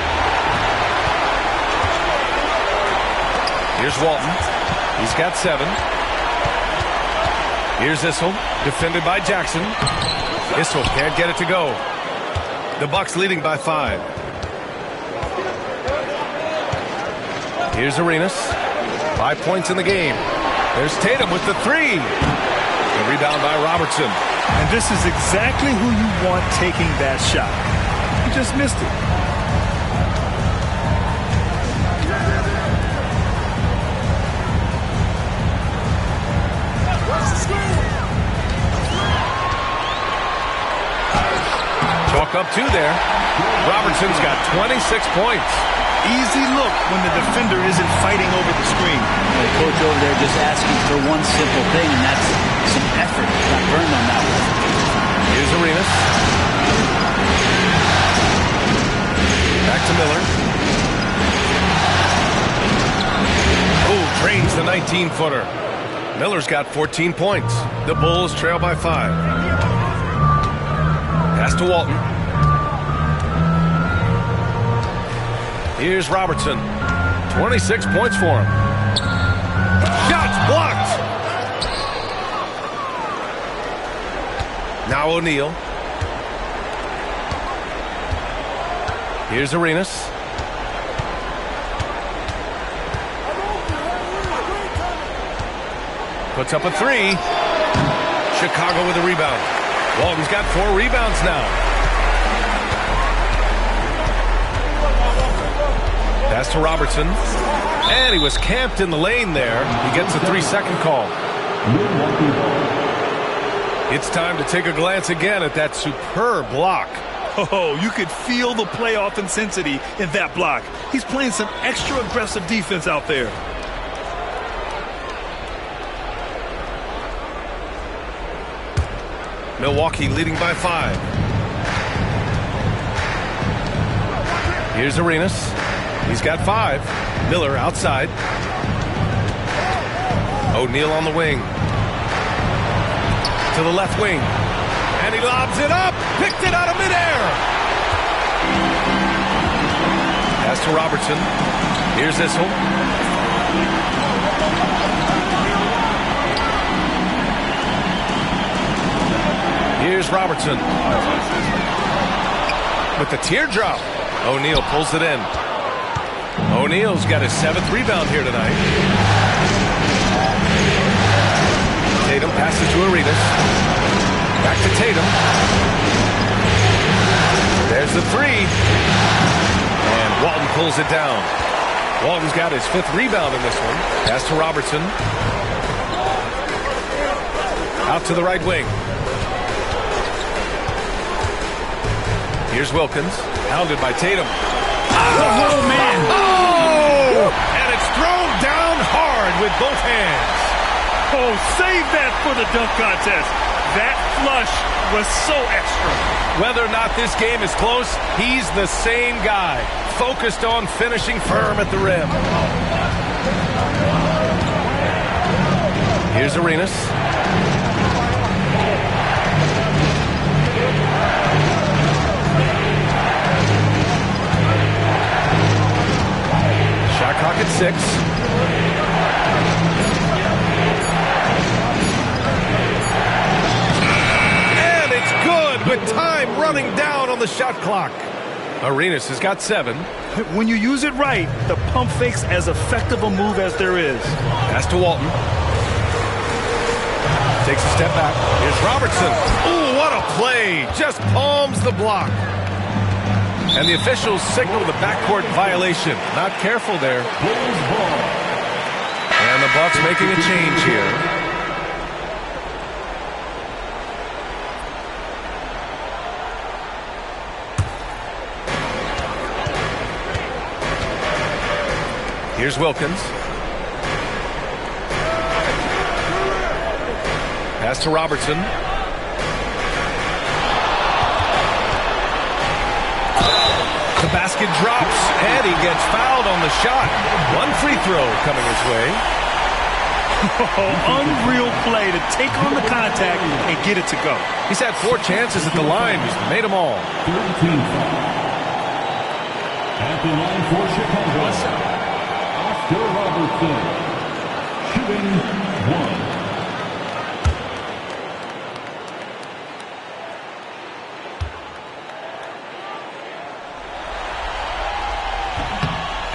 Here's Walton. He's got 7. Here's Issel, defended by Jackson. Issel can't get it to go. The Bucks leading by 5. Here's Arenas. 5 points in the game. There's Tatum with the 3. The rebound by Robertson. And this is exactly who you want taking that shot. He just missed it. Chalk up 2 there. Robertson's got 26 points. Easy look when the defender isn't fighting over the screen. The coach over there just asking for one simple thing, and that's some effort. Got burned on that one. Here's Arenas. to Miller. Oh, drains the 19-footer. Miller's got 14 points. The Bulls trail by 5. Pass to Walton. Here's Robertson. 26 points for him. Shots blocked. Now O'Neal. Here's Arenas. Puts up a 3. Chicago with a rebound. Walton's got 4 rebounds now. Pass to Robertson. And he was camped in the lane there. He gets a 3-second call. It's time to take a glance again at that superb block. Oh, you could feel the playoff intensity in that block. He's playing some extra aggressive defense out there. Milwaukee leading by 5. Here's Arenas. He's got 5. Miller outside. O'Neal on the wing. To the left wing. And he lobs it up. Picked it out of midair. Pass to Robertson. Here's Issel. Here's Robertson. With the teardrop. O'Neal pulls it in. O'Neal's got his 7th rebound here tonight. Tatum passes to Arenas. Back to Tatum. There's the 3. And Walton pulls it down. Walton's got his 5th rebound in this one. Pass to Robertson. Out to the right wing. Here's Wilkins. Hounded by Tatum. Oh, man. Oh! And it's thrown down hard with both hands. Oh, save that for the dunk contest. That flush was so extra. Whether or not this game is close, he's the same guy, focused on finishing firm at the rim. Here's Arenas. Shot clock at 6. With time running down on the shot clock. Arenas has got 7. When you use it right, the pump fake's as effective a move as there is. Pass to Walton. Takes a step back. Here's Robertson. Ooh, what a play. Just palms the block. And the officials signal the backcourt violation. Not careful there. And the Bucks making a change here. Here's Wilkins. Pass to Robertson. The basket drops, and he gets fouled on the shot. 1 free throw coming his way. Oh, unreal play to take on the contact and get it to go. He's had 4 chances at the line. He's made them all. 13 at the line for Chicago. Robertson, shooting 1.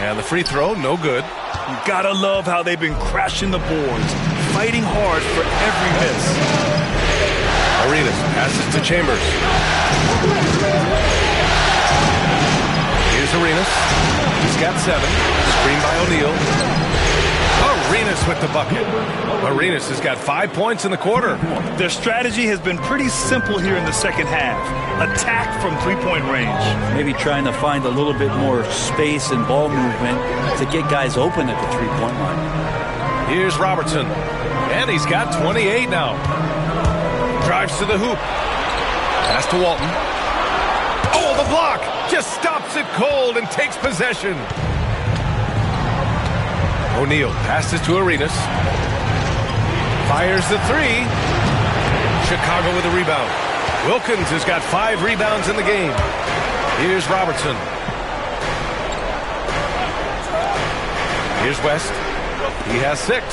And the free throw, no good. You gotta love how they've been crashing the boards, fighting hard for every miss. Arenas passes to Chambers. Here's Arenas. He's got 7. Screen by O'Neal. Arenas with the bucket. Arenas has got 5 points in the quarter. Their strategy has been pretty simple here in the second half. Attack from 3-point range. Maybe trying to find a little bit more space and ball movement to get guys open at the 3-point line. Here's Robertson. And he's got 28 now. Drives to the hoop. Pass to Walton. Oh, the block. just stops it cold and takes possession. O'Neal passes to Arenas. Fires the three. Chicago with a rebound. Wilkins has got 5 rebounds in the game. Here's Robertson. Here's West. He has 6.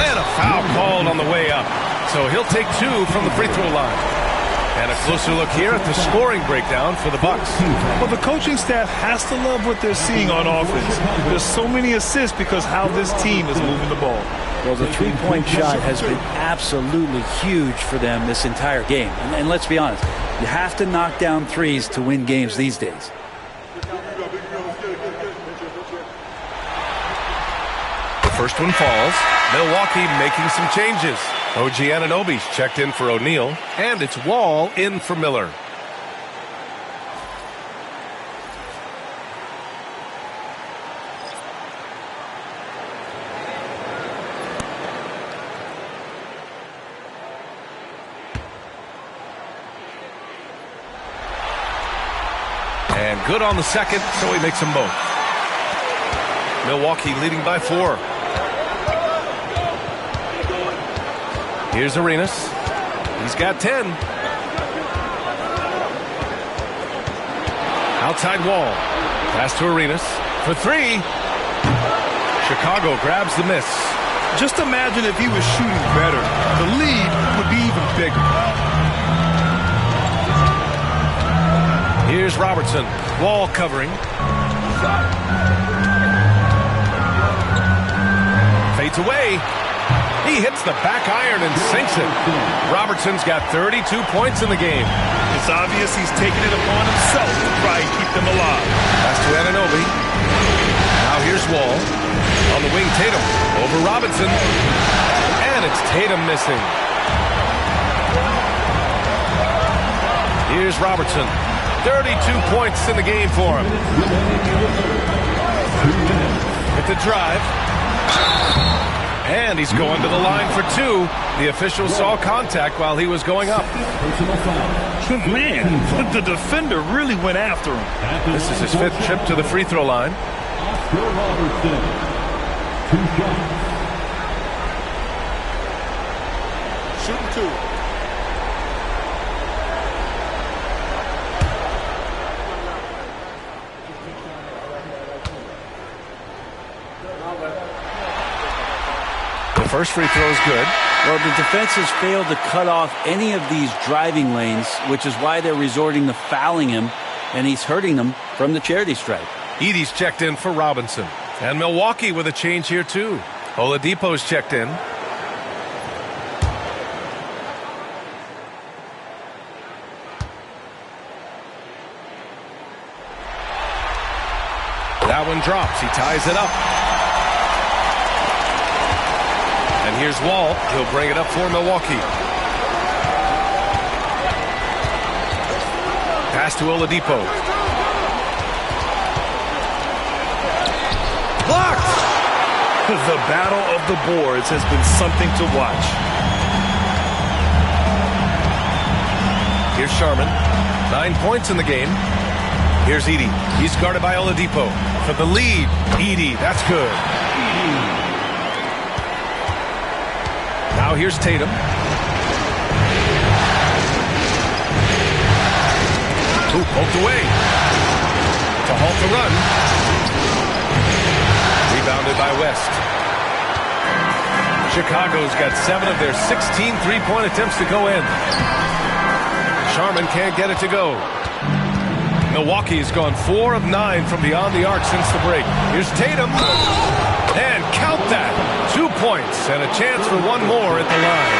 And a foul called on the way up. So he'll take 2 from the free throw line. And a closer look here at the scoring breakdown for the Bucks. Well, the coaching staff has to love what they're seeing on offense. There's so many assists because how this team is moving the ball. Well, the three-point shot has been absolutely huge for them this entire game. And let's be honest, you have to knock down threes to win games these days. The first one falls. Milwaukee making some changes. OG Anunoby's checked in for O'Neal, and it's Wall in for Miller. And good on the second, so he makes them both. Milwaukee leading by 4. Here's Arenas. He's got 10. Outside Wall. Pass to Arenas for 3. Chicago grabs the miss. Just imagine if he was shooting better. The lead would be even bigger. Here's Robertson. Wall covering. Fades away. He hits the back iron and sinks it. Robertson's got 32 points in the game. It's obvious he's taking it upon himself to try and keep them alive. Pass to Anunoby. Now here's Wall. On the wing, Tatum. Over Robinson. And it's Tatum missing. Here's Robertson. 32 points in the game for him. With the drive. And he's going to the line for 2. The official saw contact while he was going up. Man, the defender really went after him. This is his 5th trip to the free throw line. Shooting 2. First free throw is good. Well, the defense has failed to cut off any of these driving lanes, which is why they're resorting to fouling him, and he's hurting them from the charity stripe. Edey's checked in for Robinson. And Milwaukee with a change here, too. Oladipo's checked in. That one drops. He ties it up. And here's Wall. He'll bring it up for Milwaukee. Pass to Oladipo. Blocked! The battle of the boards has been something to watch. Here's Sharman. 9 points in the game. Here's Edey. He's guarded by Oladipo. For the lead, Edey. That's good. Now here's Tatum. Ooh, poked away. To halt the run. Rebounded by West. Chicago's got 7 of their 16 three-point attempts to go in. Sharman can't get it to go. Milwaukee's gone 4 of 9 from beyond the arc since the break. Here's Tatum. And count that. 2 points and a chance for one more at the line.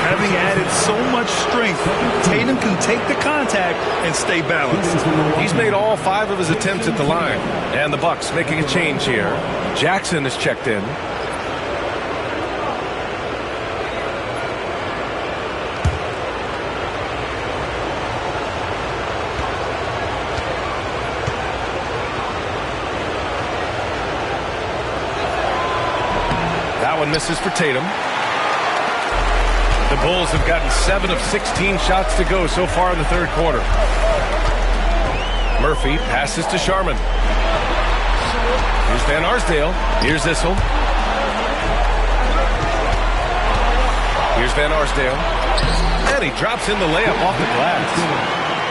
Having added so much strength, Tatum can take the contact and stay balanced. He's made all 5 of his attempts at the line. And the Bucks making a change here. Jackson is checked in. That one misses for Tatum. The Bulls have gotten 7 of 16 shots to go so far in the third quarter. Murphy passes to Sharman. Here's Van Arsdale. Here's Issel. Here's Van Arsdale. And he drops in the layup off the glass.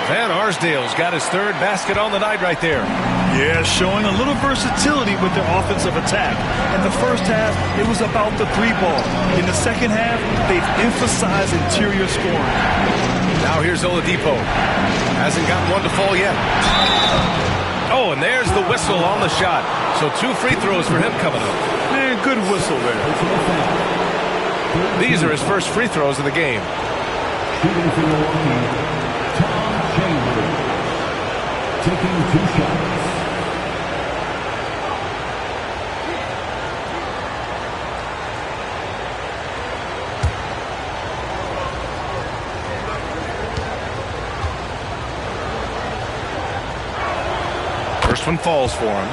Van Arsdale's got his third basket on the night right there. Yeah, showing a little versatility with their offensive attack. In the first half, it was about the three ball. In the second half, they've emphasized interior scoring. Now here's Oladipo. Hasn't gotten one to fall yet. Oh, and there's the whistle on the shot. So 2 free throws for him coming up. Man, good whistle there. These are his first free throws of the game. Shooting for Milwaukee, Tom Chambers. Taking 2 shots. First one falls for him.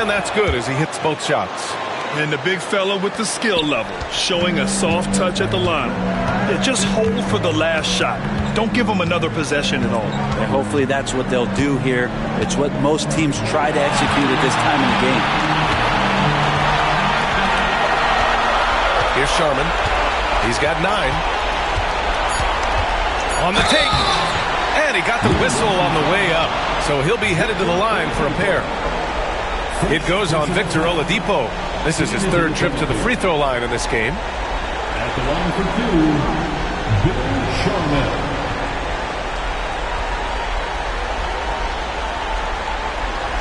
And that's good as he hits both shots. And the big fella with the skill level, showing a soft touch at the line. Yeah, just hold for the last shot. Don't give them another possession at all. And hopefully that's what they'll do here. It's what most teams try to execute at this time in the game. Here's Sharman. He's got 9. On the take. And he got the whistle on the way up. So he'll be headed to the line for a pair. It goes on Victor Oladipo. This is his third trip to the free throw line in this game. At the line for 2, Bill Sharman.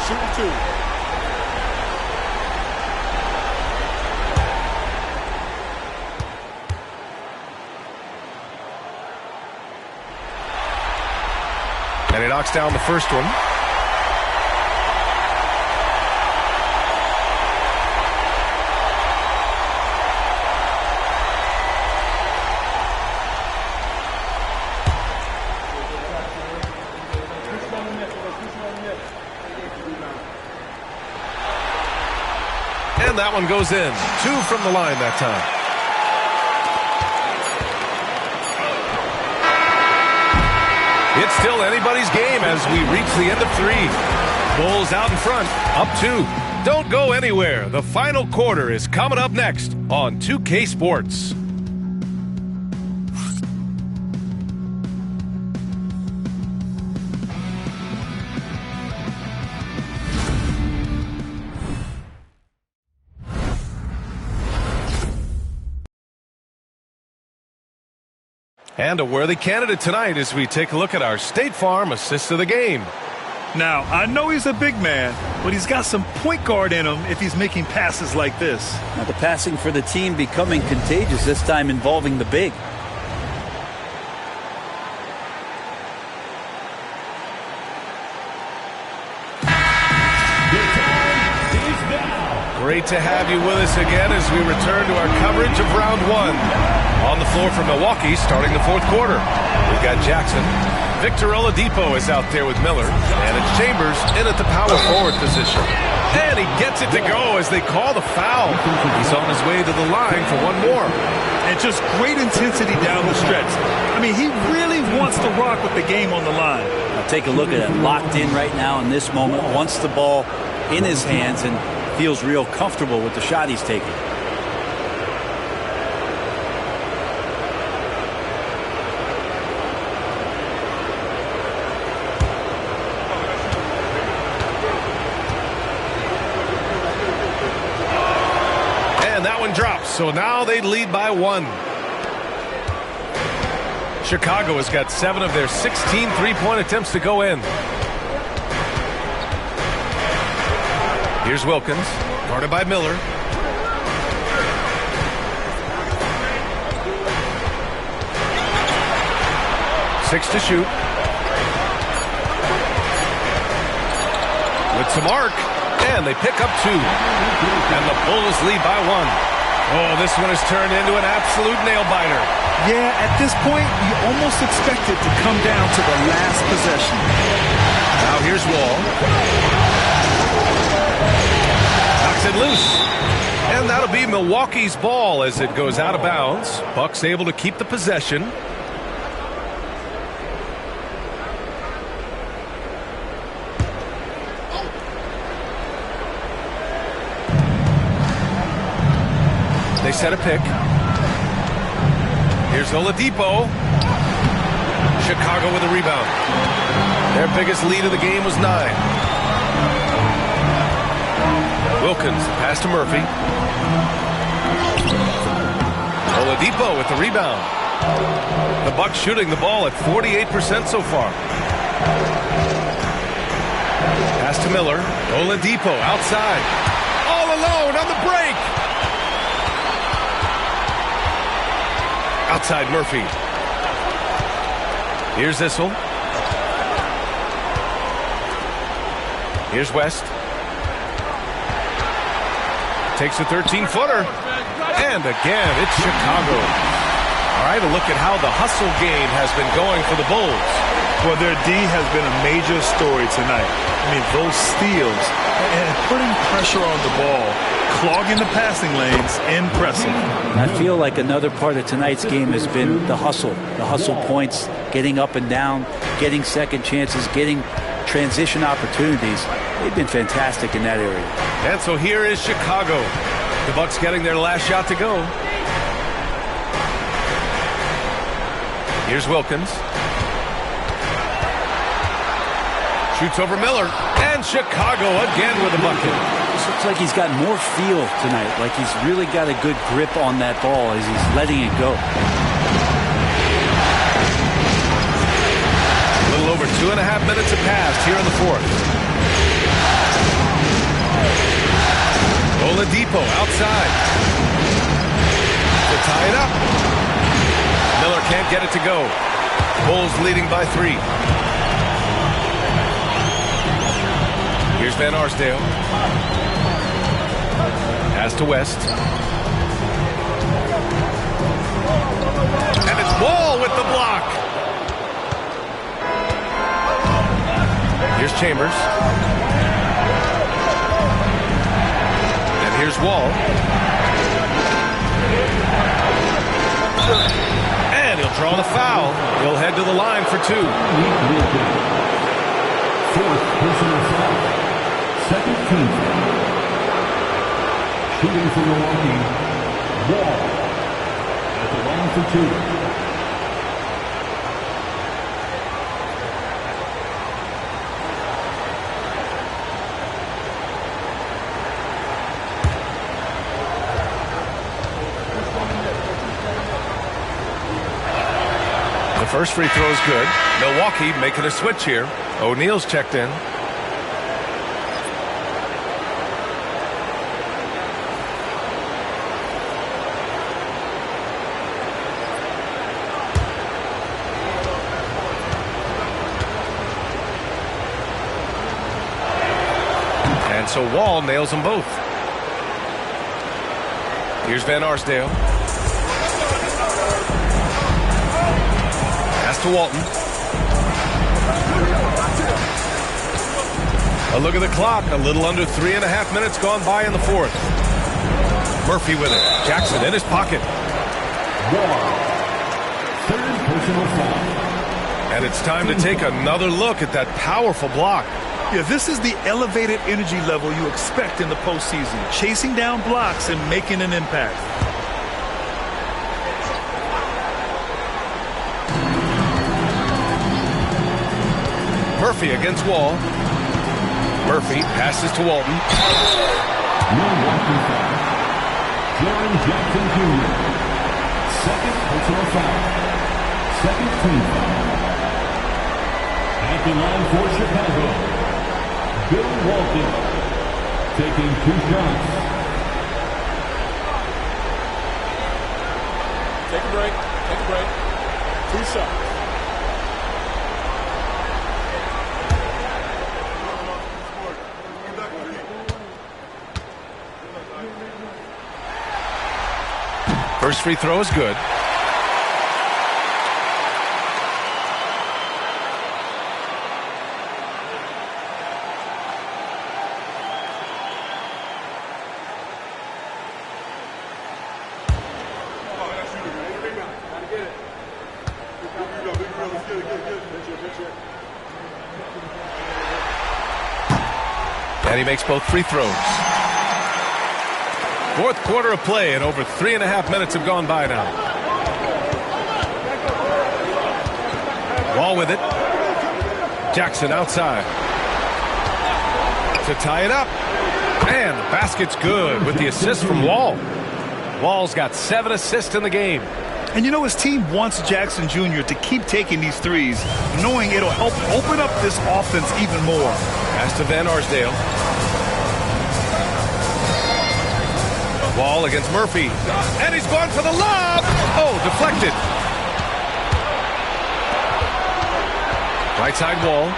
Shooting 2. And he knocks down the first one. And that one goes in. 2 from the line that time. It's still anybody's game as we reach the end of 3. Bulls out in front, up 2. Don't go anywhere. The final quarter is coming up next on 2K Sports. And a worthy candidate tonight as we take a look at our State Farm assist of the game. Now, I know he's a big man, but he's got some point guard in him if he's making passes like this. Now the passing for the team becoming contagious, this time involving the big. Great to have you with us again as we return to our coverage of round 1. On the floor for Milwaukee starting the fourth quarter. We've got Jackson. Victor Oladipo is out there with Miller. And it's Chambers in at the power forward position. And he gets it to go as they call the foul. He's on his way to the line for one more. And just great intensity down the stretch. I mean, he really wants to rock with the game on the line. Now take a look at it. Locked in right now in this moment. Wants the ball in his hands and feels real comfortable with the shot he's taking. And that one drops, so now they lead by 1. Chicago has got 7 of their 16 three-point attempts to go in. Here's Wilkins, guarded by Miller. Six to shoot. With some arc. And they pick up 2. And the Bulls lead by 1. Oh, this one has turned into an absolute nail-biter. Yeah, at this point, you almost expect it to come down to the last possession. Now here's Wall. Knocks it loose. And that'll be Milwaukee's ball as it goes out of bounds. Bucks able to keep the possession. They set a pick. Here's Oladipo. Chicago with a rebound. Their biggest lead of the game was 9. Wilkins, pass to Murphy. Oladipo with the rebound. The Bucks shooting the ball at 48% so far. Pass to Miller. Oladipo outside. All alone on the break. Outside Murphy. Here's Issel. Here's West. Takes a 13-footer. And again, it's Chicago. All right, a look at how the hustle game has been going for the Bulls. Well, their D has been a major story tonight. I mean, those steals and putting pressure on the ball, clogging the passing lanes, impressive. I feel like another part of tonight's game has been the hustle points, getting up and down, getting second chances, getting transition opportunities. They've been fantastic in that area. And so here is Chicago. The Bucks getting their last shot to go. Here's Wilkins. Shoots over Miller. And Chicago again with a bucket. This looks like he's got more feel tonight, like he's really got a good grip on that ball as he's letting it go. A little over 2.5 minutes have passed here in the fourth. Oladipo outside. To tie it up. Miller can't get it to go. Bulls leading by 3. Here's Van Arsdale. Pass to West. And it's Wall with the block. Here's Chambers. And here's Wall. And he'll draw the foul. He'll head to the line for 2. Fourth personal foul. Second team foul. Shooting for Milwaukee, Wall at the line for 2. The first free throw is good. Milwaukee making a switch here. O'Neal's checked in. And so Wall nails them both. Here's Van Arsdale. Pass to Walton. A look at the clock. A little under 3.5 minutes gone by in the fourth. Murphy with it. Jackson in his pocket. Third personal foul. And it's time to take another look at that powerful block. Yeah, this is the elevated energy level you expect in the postseason. Chasing down blocks and making an impact. Murphy against Wall. Murphy passes to Walton. Milwaukee foul. Jaren Jackson Jr. Second personal foul. Second team foul. At the line for Chicago, Bill Walton taking 2 shots. Take a break. Take a break. 2 shots. First free throw is good. And he makes both free throws. Fourth quarter of play, and over 3.5 minutes have gone by now. Wall with it. Jackson outside to tie it up. And the basket's good with the assist from Wall. Wall's got 7 assists in the game. And you know, his team wants Jackson Jr. to keep taking these threes, knowing it'll help open up this offense even more. Pass to Van Arsdale. Wall against Murphy. And he's gone for the lob. Oh, deflected. Right side Wall.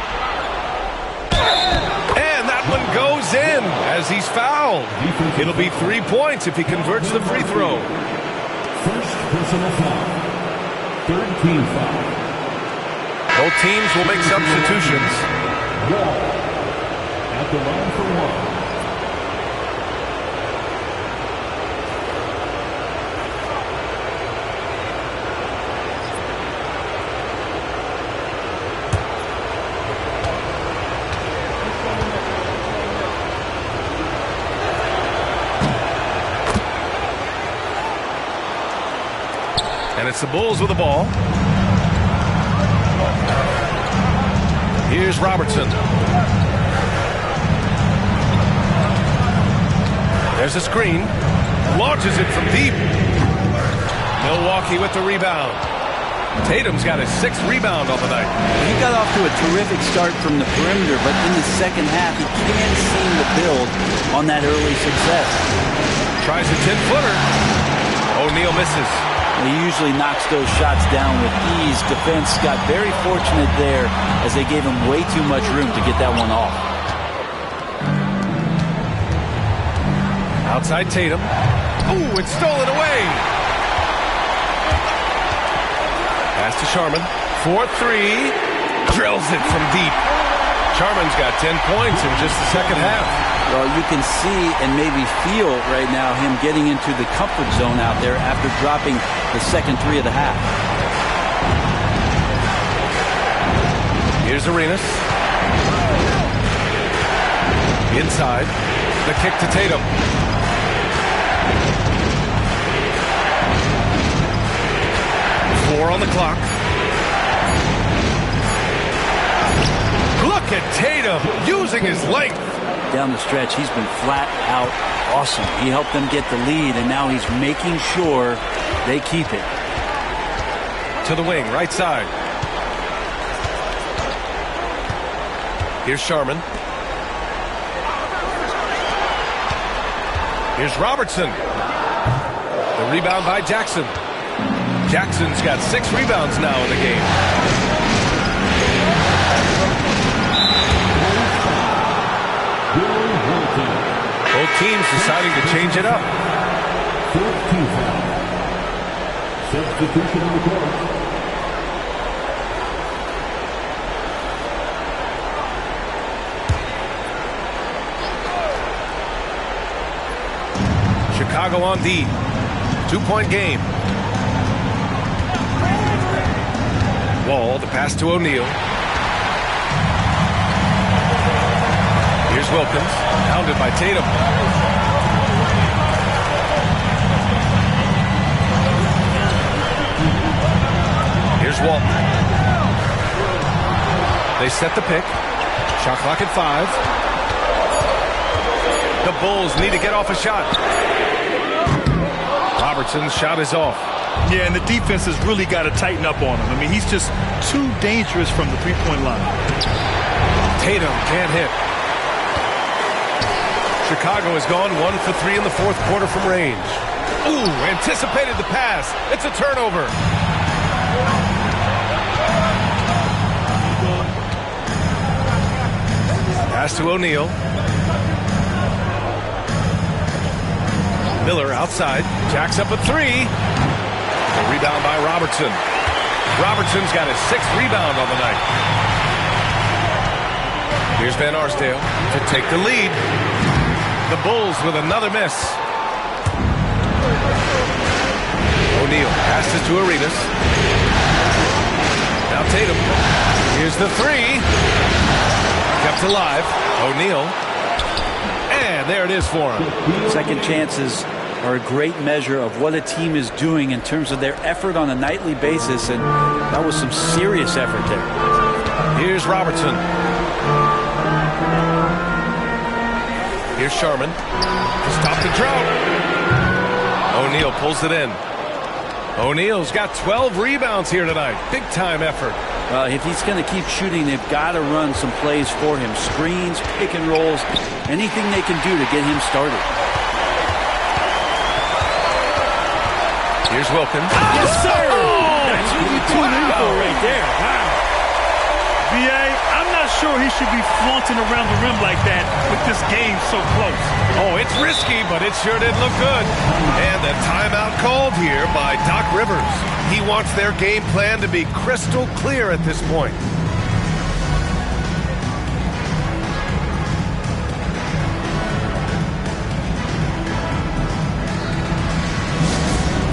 And that one goes in as he's fouled. It'll be 3 points if he converts the free throw. First personal foul. Third team foul. Both teams will make substitutions. Wall at the line for one. And it's the Bulls with the ball. Here's Robertson. There's a screen. Launches it from deep. Milwaukee with the rebound. Tatum's got his 6th rebound on the night. He got off to a terrific start from the perimeter, but in the second half, he can't seem to build on that early success. Tries a 10-footer. O'Neal misses. He usually knocks those shots down with ease. Defense got very fortunate there as they gave him way too much room to get that one off. Outside Tatum. Ooh, it's stolen away. Pass to Sharman. 4-3. Drills it from deep. Sharman's got 10 points in just the second half. Well, you can see and maybe feel right now him getting into the comfort zone out there after dropping the second 3 of the half. Here's Arenas. Inside. The kick to Tatum. Four on the clock. Look at Tatum using his length. Down the stretch, he's been flat out awesome. He helped them get the lead, and now he's making sure they keep it. To the wing, right side. Here's Sharman. Here's Robertson. The rebound by Jackson. Jackson's got 6 rebounds now in the game. Both teams deciding to change it up. Fourth team foul. Substitution on the court. Chicago on D. 2-point game. Wall, the pass to O'Neal. Here's Wilkins, pounded by Tatum. Here's Walton. They set the pick. Shot clock at 5. The Bulls need to get off a shot. Robertson's shot is off. Yeah, and the defense has really got to tighten up on him. I mean, he's just too dangerous from the three-point line. Tatum can't hit. Chicago has gone 1 for 3 in the fourth quarter from range. Ooh, anticipated the pass. It's a turnover. Pass to O'Neal. Miller outside. Jacks up a three. A rebound by Robertson. Robertson's got his 6th rebound on the night. Here's Van Arsdale to take the lead. The Bulls with another miss. O'Neal passes to Arenas. Now Tatum. Here's the three. Kept alive. O'Neal. And there it is for him. Second chances are a great measure of what a team is doing in terms of their effort on a nightly basis, and that was some serious effort there. Here's Robertson. Here's Sharman to stop the drought. O'Neal pulls it in. O'Neal's got 12 rebounds here tonight. Big time effort. Well, if he's going to keep shooting, they've got to run some plays for him. Screens, pick and rolls, anything they can do to get him started. Here's Wilkins. Yes, sir! That's what you tune in for right there. Wow. B.A., I'm not sure he should be flaunting around the rim like that with this game so close. Oh, it's risky, but it sure did look good. And a timeout called here by Doc Rivers. He wants their game plan to be crystal clear at this point.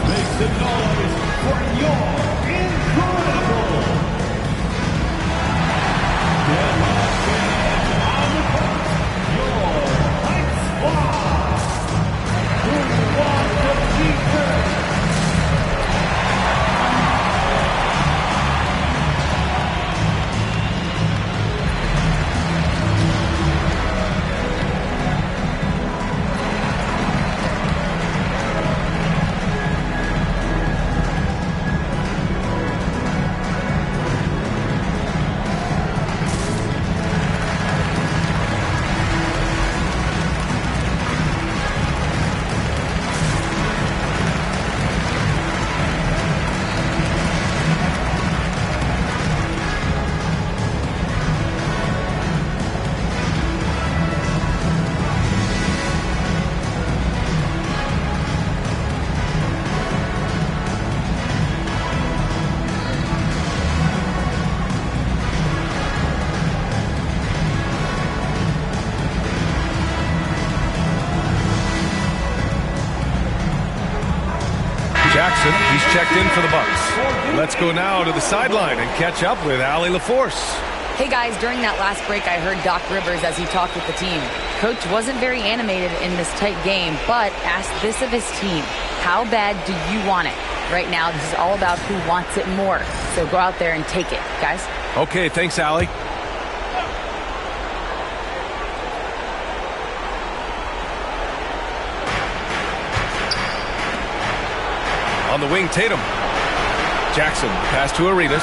Make some noise for your incredible Jackson, he's checked in for the Bucks. Let's go now to the sideline and catch up with Allie LaForce. Hey guys, during that last break, I heard Doc Rivers as he talked with the team. Coach wasn't very animated in this tight game, but asked this of his team: how bad do you want it? Right now, this is all about who wants it more. So go out there and take it, guys. Okay, thanks, Allie. On the wing, Tatum. Jackson, pass to Arenas.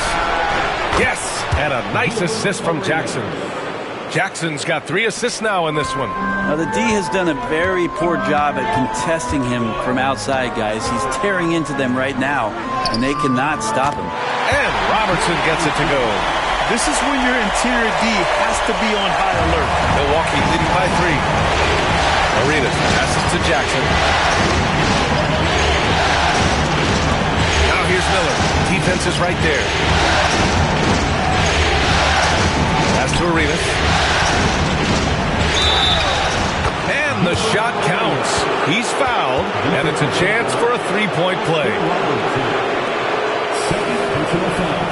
Yes, and a nice assist from Jackson. Jackson's got 3 assists now in this one. Now, the D has done a very poor job at contesting him from outside, guys. He's tearing into them right now, and they cannot stop him. And Robertson gets it to go. This is when your interior D has to be on high alert. Milwaukee leading by 3. Arenas passes to Jackson. Now here's Miller. Defense is right there. Pass to Arenas. And the shot counts. He's fouled, and it's a chance for a 3-point play. second personal foul.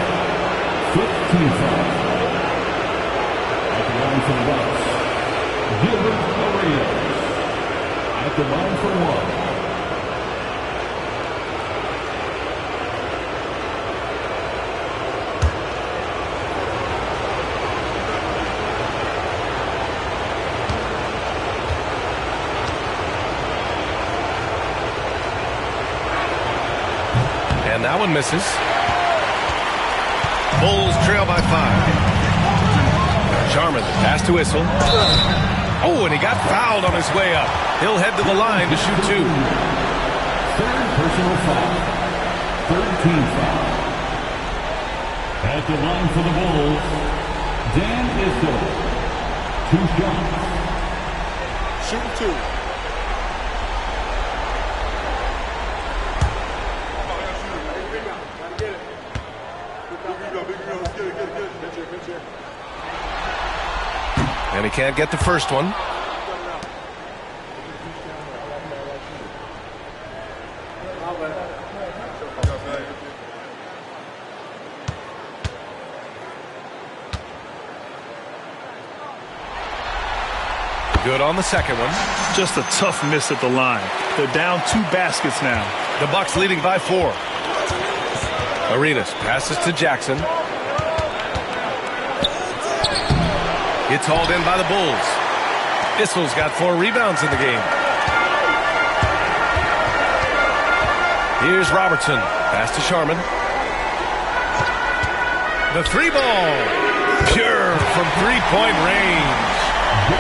15 foul. At the line for the Bucks, Gilbert Arenas. At the line for 1. And that one misses. Bulls trail by 5. Sharman, pass to Issel. Oh, and he got fouled on his way up. He'll head to the line to shoot 2. Third personal foul. 13 foul. At the line for the Bulls, Dan Issel. 2 shots. Shoot 2. And he can't get the first one. Good on the second one. Just a tough miss at the line. They're down 2 baskets now. The Bucks leading by 4. Arenas passes to Jackson. It's hauled in by the Bulls. Issel's got 4 rebounds in the game. Here's Robertson. Pass to Sharman. The 3 ball. Pure from 3-point range.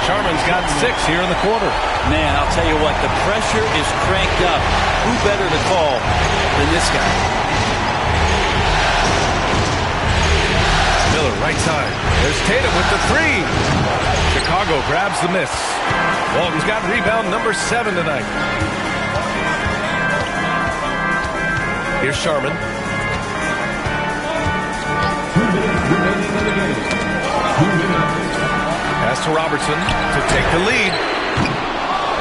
Sharman's got 6 here in the quarter. Man, I'll tell you what, the pressure is cranked up. Who better to call than this guy? Miller right side. There's Tatum with the 3. Chicago grabs the miss. Walton's got rebound number 7 tonight. Here's Sharman. Pass to Robertson to take the lead.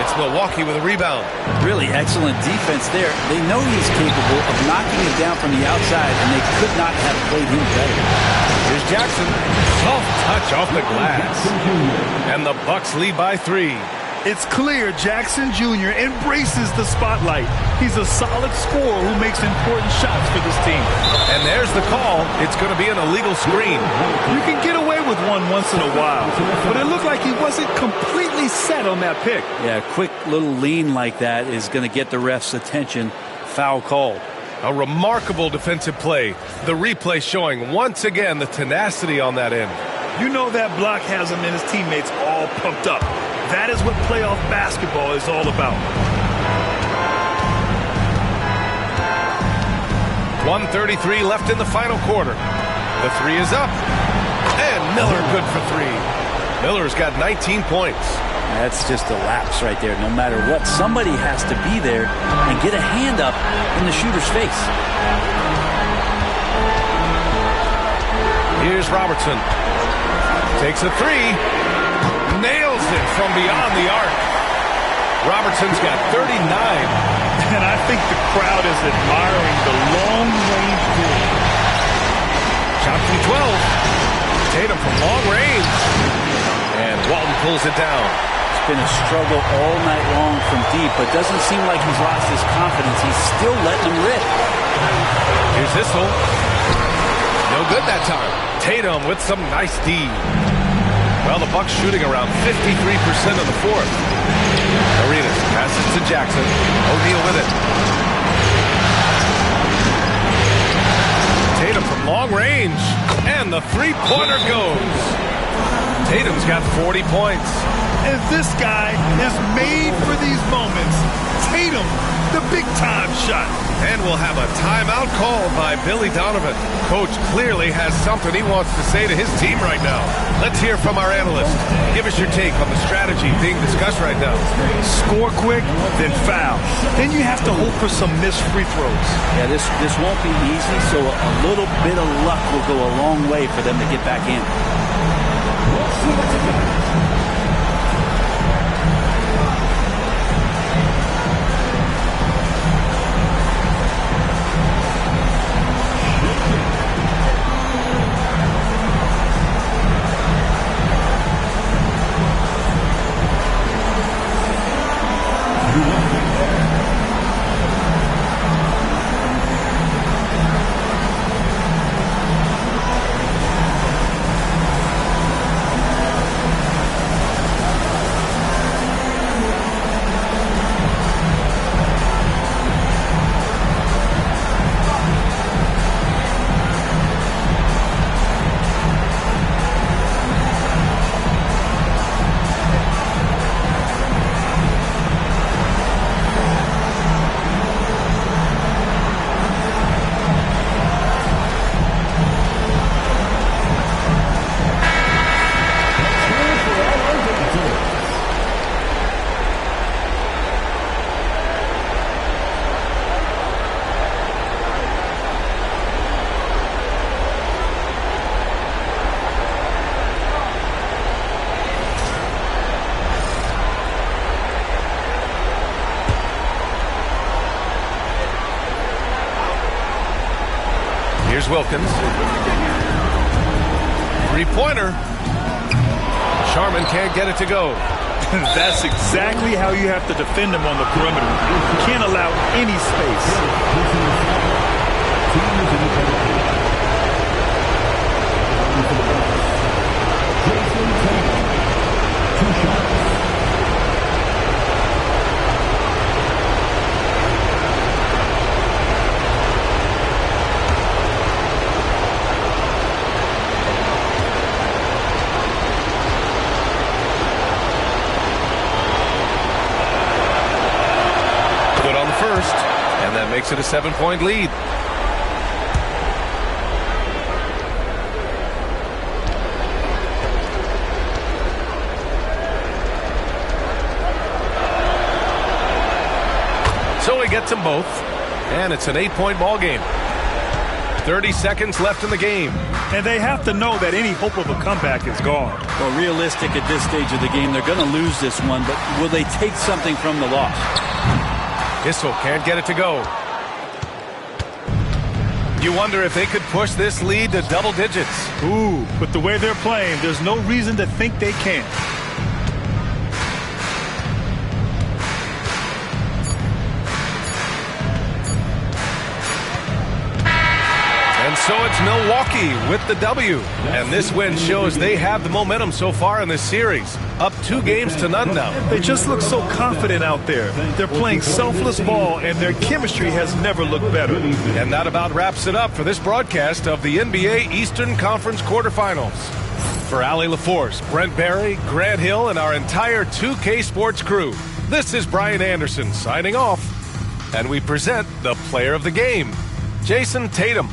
It's Milwaukee with a rebound. Really excellent defense there. They know he's capable of knocking it down from the outside, and they could not have played him better. Here's Jackson. Soft touch off the glass. And the Bucks lead by 3. It's clear Jackson Jr. embraces the spotlight. He's a solid scorer who makes important shots for this team. And there's the call. It's going to be an illegal screen. You can get away with one once in a while, but it looked like he wasn't completely set on that pick. Yeah, a quick little lean like that is going to get the ref's attention. Foul called. A remarkable defensive play. The replay showing once again the tenacity on that end. You know that block has him and his teammates all pumped up. That is what playoff basketball is all about. 1:33 left in the final quarter. The 3 is up. And Miller good for 3. Miller's got 19 points. That's just a lapse right there. No matter what, somebody has to be there and get a hand up in the shooter's face. Here's Robertson. Takes a 3. Nails it from beyond the arc. Robertson's got 39. And I think the crowd is admiring the long-range ball. Shot from 12. Tatum from long range. And Walton pulls it down. It's been a struggle all night long from deep, but doesn't seem like he's lost his confidence. He's still letting them rip. Here's Issel. No good that time. Tatum with some nice D. Well, the Bucks shooting around 53% of the 4th. Arenas passes to Jackson. O'Neal with it. Tatum from long range. And the 3-pointer goes. Tatum's got 40 points. And this guy is made for these moments. Tatum, the big-time shot. And we'll have a timeout called by Billy Donovan. Coach clearly has something he wants to say to his team right now. Let's hear from our analyst. Give us your take on the strategy being discussed right now. Score quick, then foul. Then you have to hope for some missed free throws. Yeah, this won't be easy, so a little bit of luck will go a long way for them to get back in. Here's Wilkins. Three-pointer. Sharman can't get it to go. That's exactly how you have to defend him on the perimeter. You can't allow any space. Good on the first, and that makes it a 7-point lead. So he gets them both, and it's an 8-point ball game. 30 seconds left in the game. And they have to know that any hope of a comeback is gone. Well, realistic at this stage of the game, they're going to lose this one, but will they take something from the loss? Issel can't get it to go. You wonder if they could push this lead to double digits. Ooh, with the way they're playing, there's no reason to think they can't. And so it's Milwaukee with the W. And this win shows they have the momentum so far in this series. Up 2 games to none now. They just look so confident out there. They're playing selfless ball, and their chemistry has never looked better. And that about wraps it up for this broadcast of the NBA Eastern Conference quarterfinals. For Allie LaForce, Brent Barry, Grant Hill, and our entire 2K Sports crew, this is Brian Anderson signing off. And we present the player of the game, Jason Tatum.